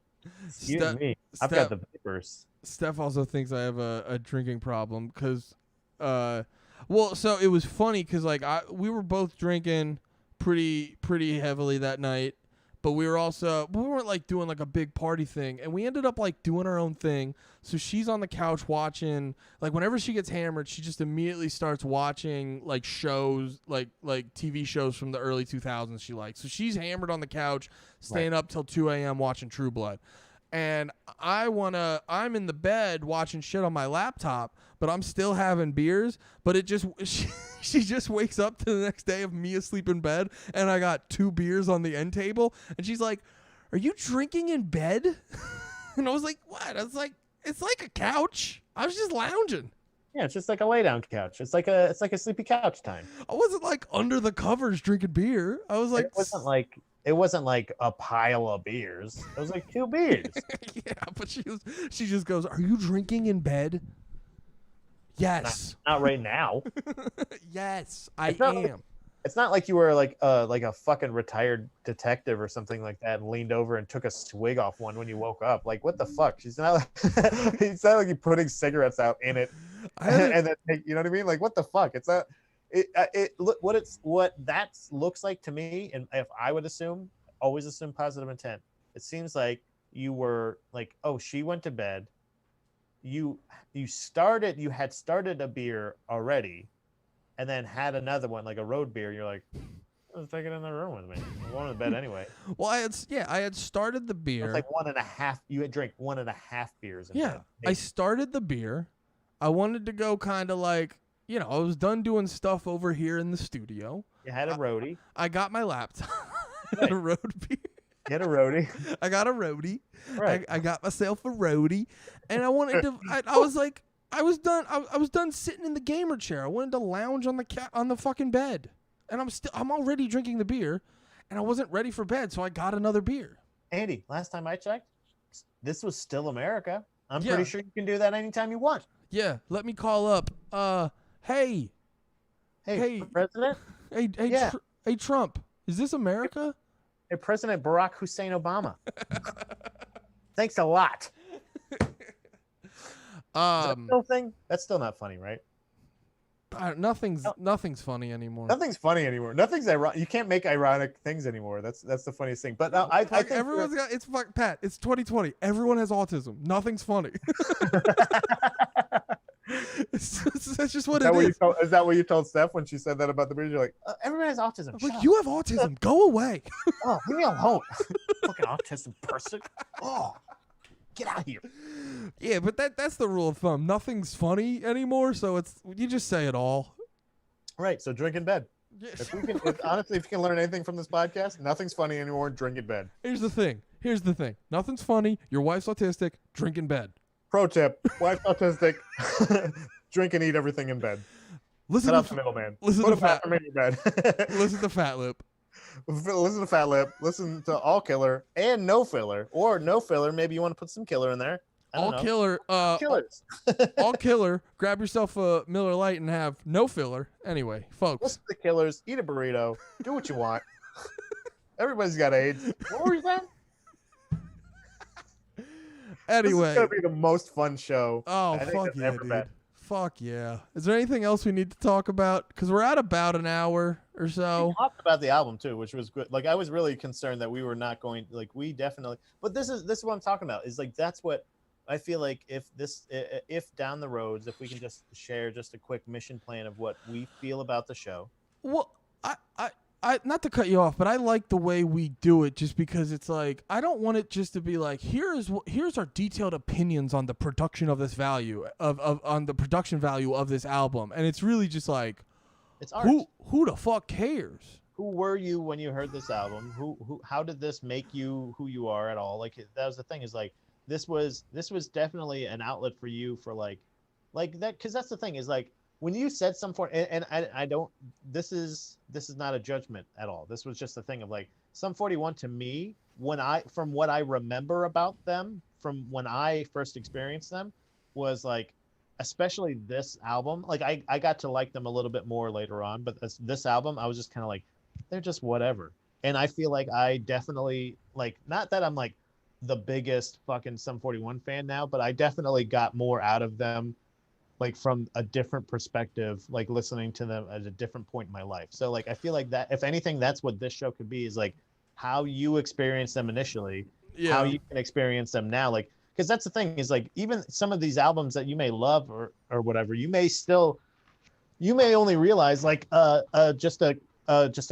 Excuse me. I've got the vapors. Steph also thinks I have a drinking problem because, so it was funny because like we were both drinking pretty heavily that night, but we weren't like doing like a big party thing, and we ended up like doing our own thing. So she's on the couch watching, like, whenever she gets hammered, she just immediately starts watching like shows, like TV shows from the early 2000s she likes. So she's hammered on the couch, staying up till 2 a.m. watching True Blood. And I'm in the bed watching shit on my laptop, but I'm still having beers. But she just wakes up to the next day of me asleep in bed, and I got 2 beers on the end table, and she's like, "Are you drinking in bed?" And I was like, "What?" I was like, "It's like a couch. I was just lounging." Yeah, it's just like a lay down couch. It's like a sleepy couch time. I wasn't like under the covers drinking beer. I was like, it wasn't like a pile of beers. It was like 2 beers. Yeah, but she just goes, "Are you drinking in bed?" Yes. Not right now. Yes, I am. It's not like you were like a fucking retired detective or something like that and leaned over and took a swig off one when you woke up. Like, what the fuck? She's not like it's not like you're putting cigarettes out in it, and then you know what I mean? Like, what the fuck? It's not. What that looks like to me, and if I would always assume positive intent. It seems like you were like, oh, she went to bed. You had started a beer already, and then had another one, like a road beer. You're like, let's take it in the room with me. I'm going to bed anyway. Well, I had started the beer. It's like 1.5. You had drank 1.5 beers in bed. I started the beer. I wanted to go kind of like, I was done doing stuff over here in the studio. You had a roadie. I got my laptop. Right. A road beer. You had a roadie. I got a roadie. Right. I got myself a roadie, and I wanted to. I was like, I was done. I was done sitting in the gamer chair. I wanted to lounge on the fucking bed, and I'm already drinking the beer, and I wasn't ready for bed, so I got another beer. Andy, last time I checked, this was still America. I'm pretty sure you can do that anytime you want. Yeah, let me call up. Hey, President. Hey, Trump. Is this America? Hey, President Barack Hussein Obama. Thanks a lot. That's still not funny, right? Nothing's funny anymore. Nothing's funny anymore. Nothing's ironic. You can't make ironic things anymore. That's the funniest thing. But I think everyone's got Pat. It's 2020. Everyone has autism. Nothing's funny. That's just what it is. Is that what you told Steph when she said that about the beer? You're like, everyone has autism. Like, you have autism. Go away. Oh, leave me alone. Fucking autism person. Oh, get out of here. Yeah, but that's the rule of thumb. Nothing's funny anymore, so you just say it all. Right. So drink in bed. Yeah. Honestly, if you can learn anything from this podcast, nothing's funny anymore. Drink in bed. Here's the thing. Nothing's funny. Your wife's autistic. Drink in bed. Pro tip: wife's autistic. Drink and eat everything in bed. Listen to the middleman. Listen to Fat in bed. Listen to Fat Lip. Listen to Fat Lip. Listen to All Killer and No Filler, or No Filler. Maybe you want to put some killer in there. Killers. All Killer. Grab yourself a Miller Lite and have no filler. Anyway, folks. Listen to the Killers. Eat a burrito. Do what you want. Everybody's got AIDS. What were you saying? Anyway, this is gonna be the most fun show. Oh, fuck yeah, dude. Fuck yeah. Is there anything else we need to talk about? Because we're at about an hour or so. We talked about the album too, which was good. Like, I was really concerned that we were not going. Like, we definitely. But this is what I'm talking about. Is like, that's what I feel like. If down the roads, if we can just share just a quick mission plan of what we feel about the show. Well, I not to cut you off, but I like the way we do it just because it's like, I don't want it just to be like, here's our detailed opinions on the production of this value on the production value of this album. And it's really just like, it's art. Who the fuck cares? Who were you when you heard this album? How did this make you who you are at all? Like, that was the thing, is like, this was definitely an outlet for you for like that. Cause that's the thing, is like, when you said some form, and I don't, this is not a judgment at all. This was just a thing of like, Sum 41 to me, from what I remember about them, from when I first experienced them, was like, especially this album, like I got to like them a little bit more later on, but this album, I was just kind of like, they're just whatever. And I feel like I definitely, like, not that I'm like the biggest fucking Sum 41 fan now, but I definitely got more out of them, like, from a different perspective, like listening to them at a different point in my life. So like, I feel like that, if anything, that's what this show could be, is like how you experience them initially, how you can experience them now. Like, because that's the thing, is like, even some of these albums that you may love or whatever, you may only realize, like, just a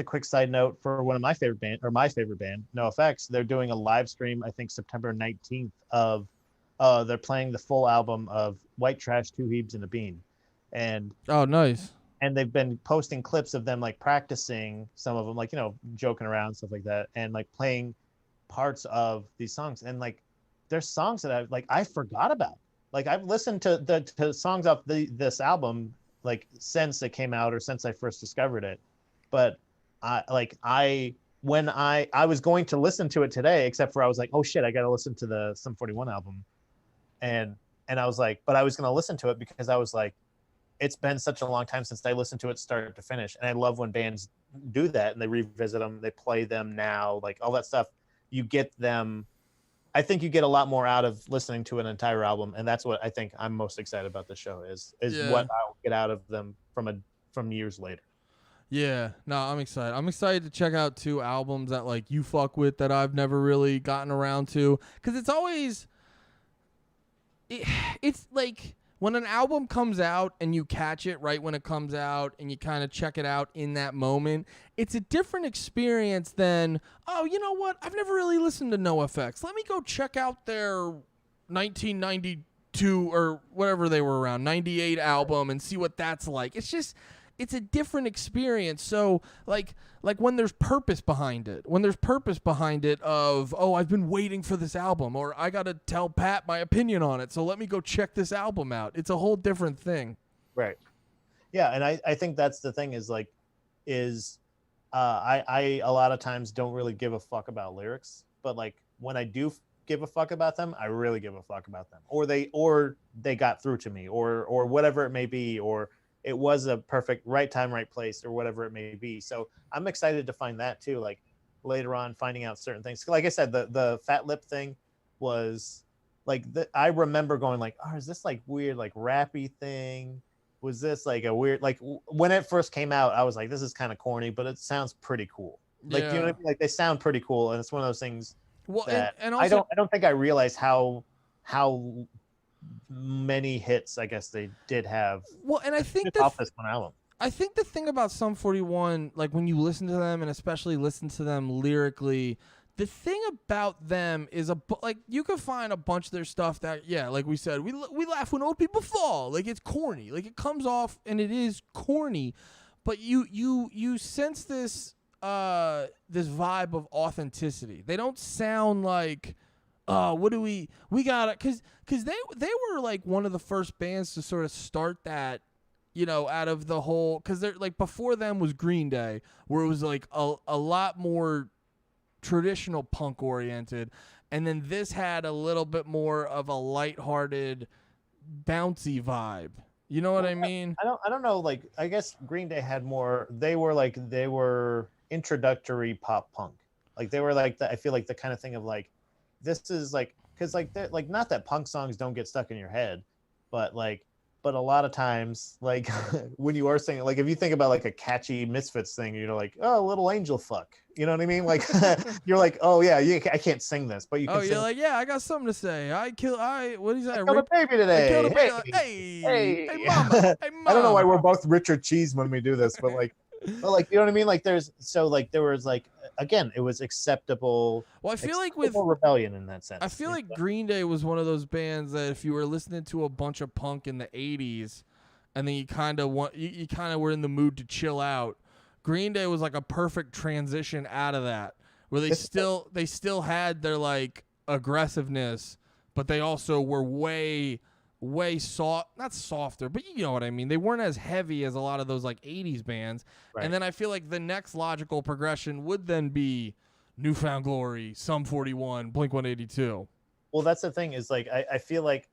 quick side note for one of my favorite band, NoFX, they're doing a live stream, I think September 19th of, they're playing the full album of White Trash, Two Hebes and a Bean. And oh, nice. And they've been posting clips of them like practicing some of them, like, joking around, stuff like that, and like playing parts of these songs. And like, there's songs that I forgot about. Like, I've listened to songs off this album like since it came out or since I first discovered it. But when I was going to listen to it today, except for I was like, oh shit, I got to listen to the Sum 41 album. And I was like, but I was going to listen to it because I was like, it's been such a long time since I listened to it start to finish. And I love when bands do that and they revisit them, they play them now, like all that stuff. You get them. I think you get a lot more out of listening to an entire album, and that's what I think I'm most excited about the show is what I'll get out of them from years later. Yeah, no, I'm excited. I'm excited to check out 2 albums that like you fuck with that I've never really gotten around to, because it's always it's like when an album comes out and you catch it right when it comes out and you kind of check it out in that moment, it's a different experience than, oh, you know what? I've never really listened to NoFX. Let me go check out their 1992 or whatever they were around, 98 album and see what that's like. It's a different experience. So like when there's purpose behind it, of, oh, I've been waiting for this album, or I got to tell Pat my opinion on it, so let me go check this album out. It's a whole different thing. Right. Yeah. And I think that's the thing I a lot of times don't really give a fuck about lyrics, but like when I do give a fuck about them, I really give a fuck about them, or they got through to me, or whatever it may be, or it was a perfect right time, right place, or whatever it may be. So I'm excited to find that too. Like later on, finding out certain things. Like I said, the Fat Lip thing was like, I remember going like, oh, is this like weird, like rappy thing? Was this like a weird, like when it first came out, I was like, this is kind of corny, but it sounds pretty cool. Like, you know what I mean? Like they sound pretty cool. And it's one of those things that and also, I don't think I realized how many hits I guess they did have. Well, and I think off this one album. I think the thing about Sum 41, like when you listen to them and especially listen to them lyrically, the thing about them is like you can find a bunch of their stuff that, yeah, like we said, we laugh when old people fall. Like it's corny. Like it comes off and it is corny, but you sense this this vibe of authenticity. They don't sound like, what do we got, because they were like one of the first bands to sort of start that, you know, out of the whole, because they're like, before them was Green Day, where it was like a lot more traditional punk oriented, and then this had a little bit more of a lighthearted, bouncy vibe. You know what I mean? I don't know. Like I guess Green Day had more. They were introductory pop punk. Like they were like I feel like the kind of thing of like, this is like, because like not that punk songs don't get stuck in your head, but a lot of times, like when you are singing, like if you think about like a catchy Misfits thing, you're like, oh, little angel fuck, you know what I mean? Like you're like, oh yeah, I can't sing this, but you can. Oh, you're like, yeah, I got something to say. What is that? I killed a baby today. I killed a baby. Hey, mama. Hey, mama. I don't know why we're both Richard Cheese when we do this, but like, you know what I mean? Like there was like, again, it was acceptable. Well, I feel like with rebellion in that sense. I feel like Green Day was one of those bands that if you were listening to a bunch of punk in the 80s and then you kind of were in the mood to chill out, Green Day was like a perfect transition out of that, where they still had their like aggressiveness, but they also were way soft, not softer, but you know what I mean. They weren't as heavy as a lot of those like 80s bands. Right. And then I feel like the next logical progression would then be New Found Glory, Sum 41, Blink-182. Well, that's the thing is like, I feel like,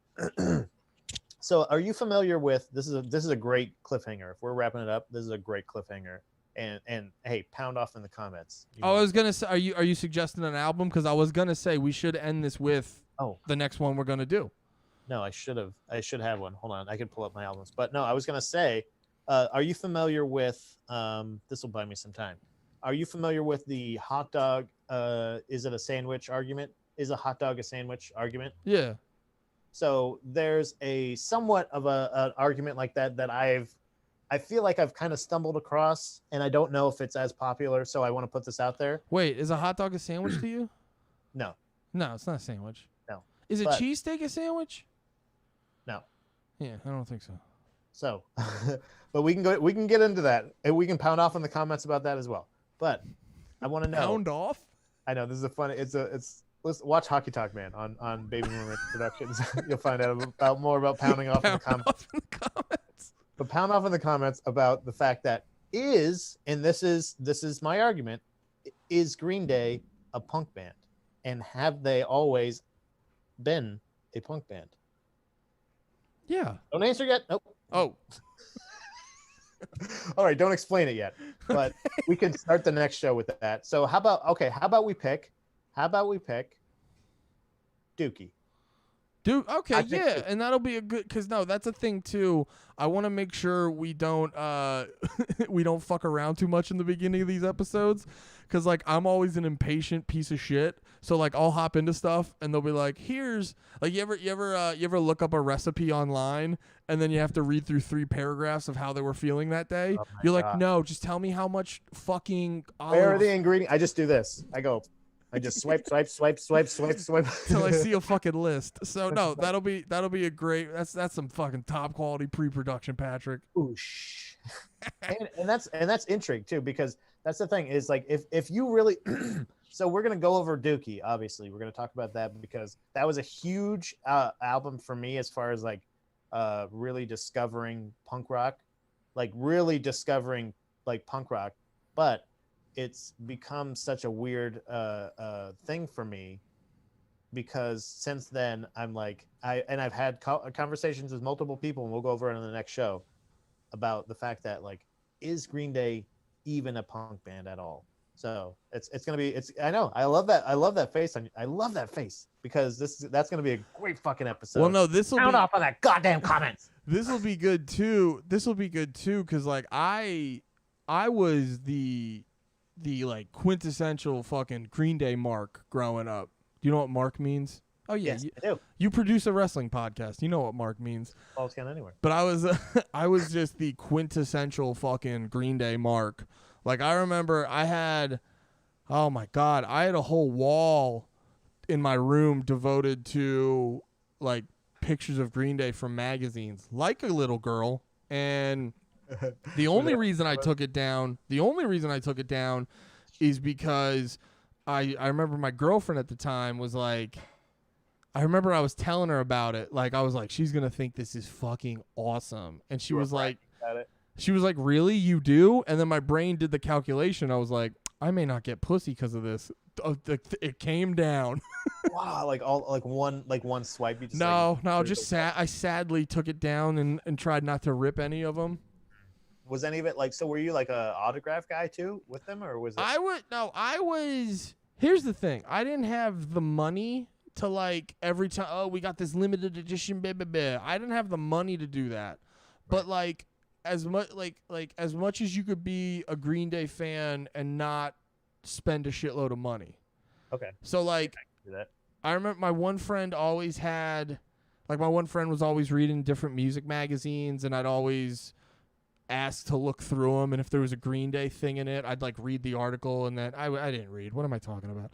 so are you familiar with, this is a great cliffhanger. If we're wrapping it up, this is a great cliffhanger. And hey, pound off in the comments. I was going to say, are you suggesting an album? Because I was going to say we should end this with the next one we're going to do. No, I should have one. Hold on. I can pull up my albums. But no, I was going to say, are you familiar with, this will buy me some time. Are you familiar with the hot dog, is it a sandwich argument? Is a hot dog a sandwich argument? Yeah. So there's a somewhat of an argument like that I feel like I've kind of stumbled across, and I don't know if it's as popular, so I want to put this out there. Wait, is a hot dog a sandwich to you? No. No, it's not a sandwich. No. Is a cheesesteak a sandwich? No. Yeah, I don't think so. So, but we can get into that, and we can pound off in the comments about that as well. But I want to know. Pound off? I know this is a fun. Let's watch Hockey Talk Man on Baby Boomer Productions. You'll find out more about pounding off in the comments. But pound off in the comments about the fact that and this is my argument, is Green Day a punk band, and have they always been a punk band? Yeah. Don't answer yet. Nope. Oh. All right, don't explain it yet, but we can start the next show with that. So how about we pick Dookie. Dude, okay, yeah, Dookie. and that'll be a good, because no, that's a thing too. I want to make sure we don't we don't fuck around too much in the beginning of these episodes, because like I'm always an impatient piece of shit. So like I'll hop into stuff and they'll be like, here's like you ever look up a recipe online and then you have to read through 3 paragraphs of how they were feeling that day. Oh my You're like, God. no, just tell me how much fucking Where are the olives ingredients? I just do this. I just swipe. till I see a fucking list. So no, that'll be a great. That's some fucking top quality pre-production, Patrick. Oosh. and that's intrigue too, because that's the thing is like if you really so we're gonna go over Dookie. Obviously, we're gonna talk about that because that was a huge album for me as far as like really discovering punk rock, like really discovering like punk rock, but it's become such a weird thing for me because since then I'm like I've had conversations with multiple people, and we'll go over it on the next show about the fact that like, is Green Day even a punk band at all? So it's gonna be I know I love that face I love that face because that's gonna be a great fucking episode. Well, no, this will Count be off on that goddamn comments. this will be good too. This will be good too because like I was the like quintessential fucking Green Day mark growing up. Do you know what mark means? Oh yeah, Yes, I do. you produce a wrestling podcast. You know what mark means. Balls count anywhere. But I was I was just the quintessential fucking Green Day mark. Like I remember I had, oh my God, I had a whole wall in my room devoted to like pictures of Green Day from magazines, like a little girl. And the only reason I took it down, is because I remember my girlfriend at the time was like, I remember I was telling her about it. Like I was like, she's gonna think this is fucking awesome, and she was like, really, you do? And then my brain did the calculation. I was like, I may not get pussy because of this. It came down. Wow, like one swipe. You just I sadly took it down and tried not to rip any of them. Was any of it like? So were you like a autograph guy too with them, or was it? I was. Here's the thing. I didn't have the money to like every time. Oh, we got this limited edition. Blah, blah, blah. I didn't have the money to do that. Right. But like as much as much as you could be a Green Day fan and not spend a shitload of money. Okay. So like I remember my one friend was always reading different music magazines, and I'd always asked to look through them, and if there was a Green Day thing in it, I'd like read the article, and then I didn't read. What am I talking about?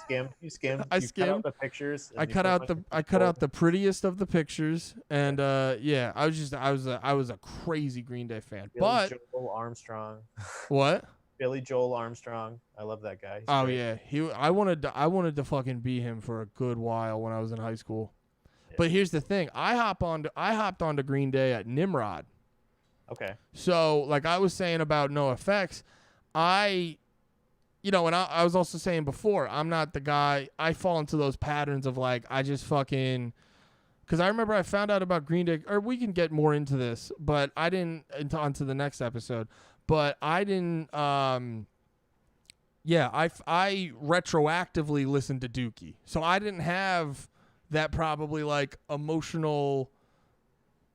You skimmed. I skimmed. Cut out the pictures. I cut out the prettiest of the pictures, and yeah, I was a crazy Green Day fan. Billy Joel Armstrong. What? Billy Joel Armstrong. I love that guy. He's great. Yeah, I wanted to fucking be him for a good while when I was in high school. Yeah. But here's the thing: I hopped onto Green Day at Nimrod. Okay. So, like I was saying about NoFX, and I was also saying before, I'm not the guy. I fall into those patterns of like I just fucking. Because I remember I found out about Green Day, or we can get more into this, but I didn't onto the next episode. But I didn't. I retroactively listened to Dookie, so I didn't have that probably like emotional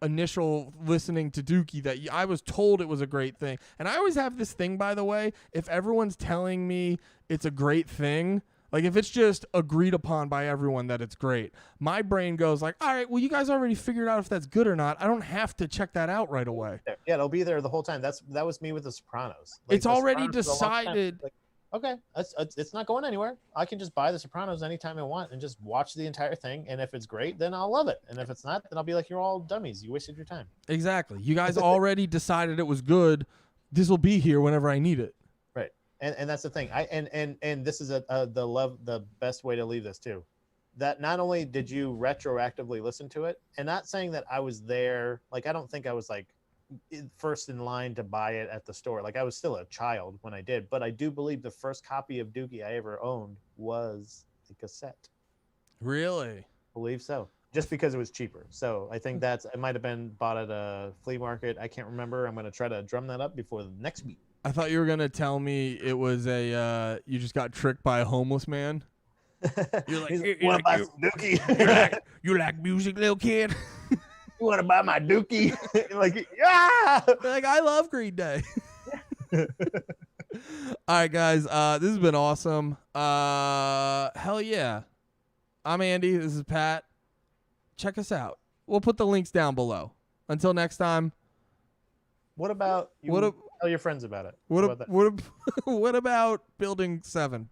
initial listening to Dookie that I was told it was a great thing. And I always have this thing, by the way, if everyone's telling me it's a great thing, like if it's just agreed upon by everyone that it's great, my brain goes like, all right, well, you guys already figured out if that's good or not. I don't have to check that out right away. Yeah, it'll be there the whole time. That was me with The Sopranos. Like, it's already decided. Like, okay, it's not going anywhere. I can just buy The Sopranos anytime I want and just watch the entire thing. And if it's great, then I'll love it. And if it's not, then I'll be like, you're all dummies. You wasted your time. Exactly. You guys already decided it was good. This will be here whenever I need it. Right. And that's the thing. And this is the best way to leave this too. That not only did you retroactively listen to it, and not saying that I was there, like I don't think I was like first in line to buy it at the store. Like I was still a child when I did, but I do believe the first copy of Dookie I ever owned was the cassette. Really? Believe so. just because it was cheaper. So I think it might have been bought at a flea market. I can't remember. I'm going to try to drum that up before the next week. I thought you were going to tell me it was you just got tricked by a homeless man. You're like, you want to buy some dookie? you like music, little kid? You want to buy my dookie? Like, yeah. Like, I love Green Day. All right, guys. This has been awesome. Hell yeah. I'm Andy. This is Pat. Check us out. We'll put the links down below. Until next time. What about you? Tell your friends about it. What about Building 7?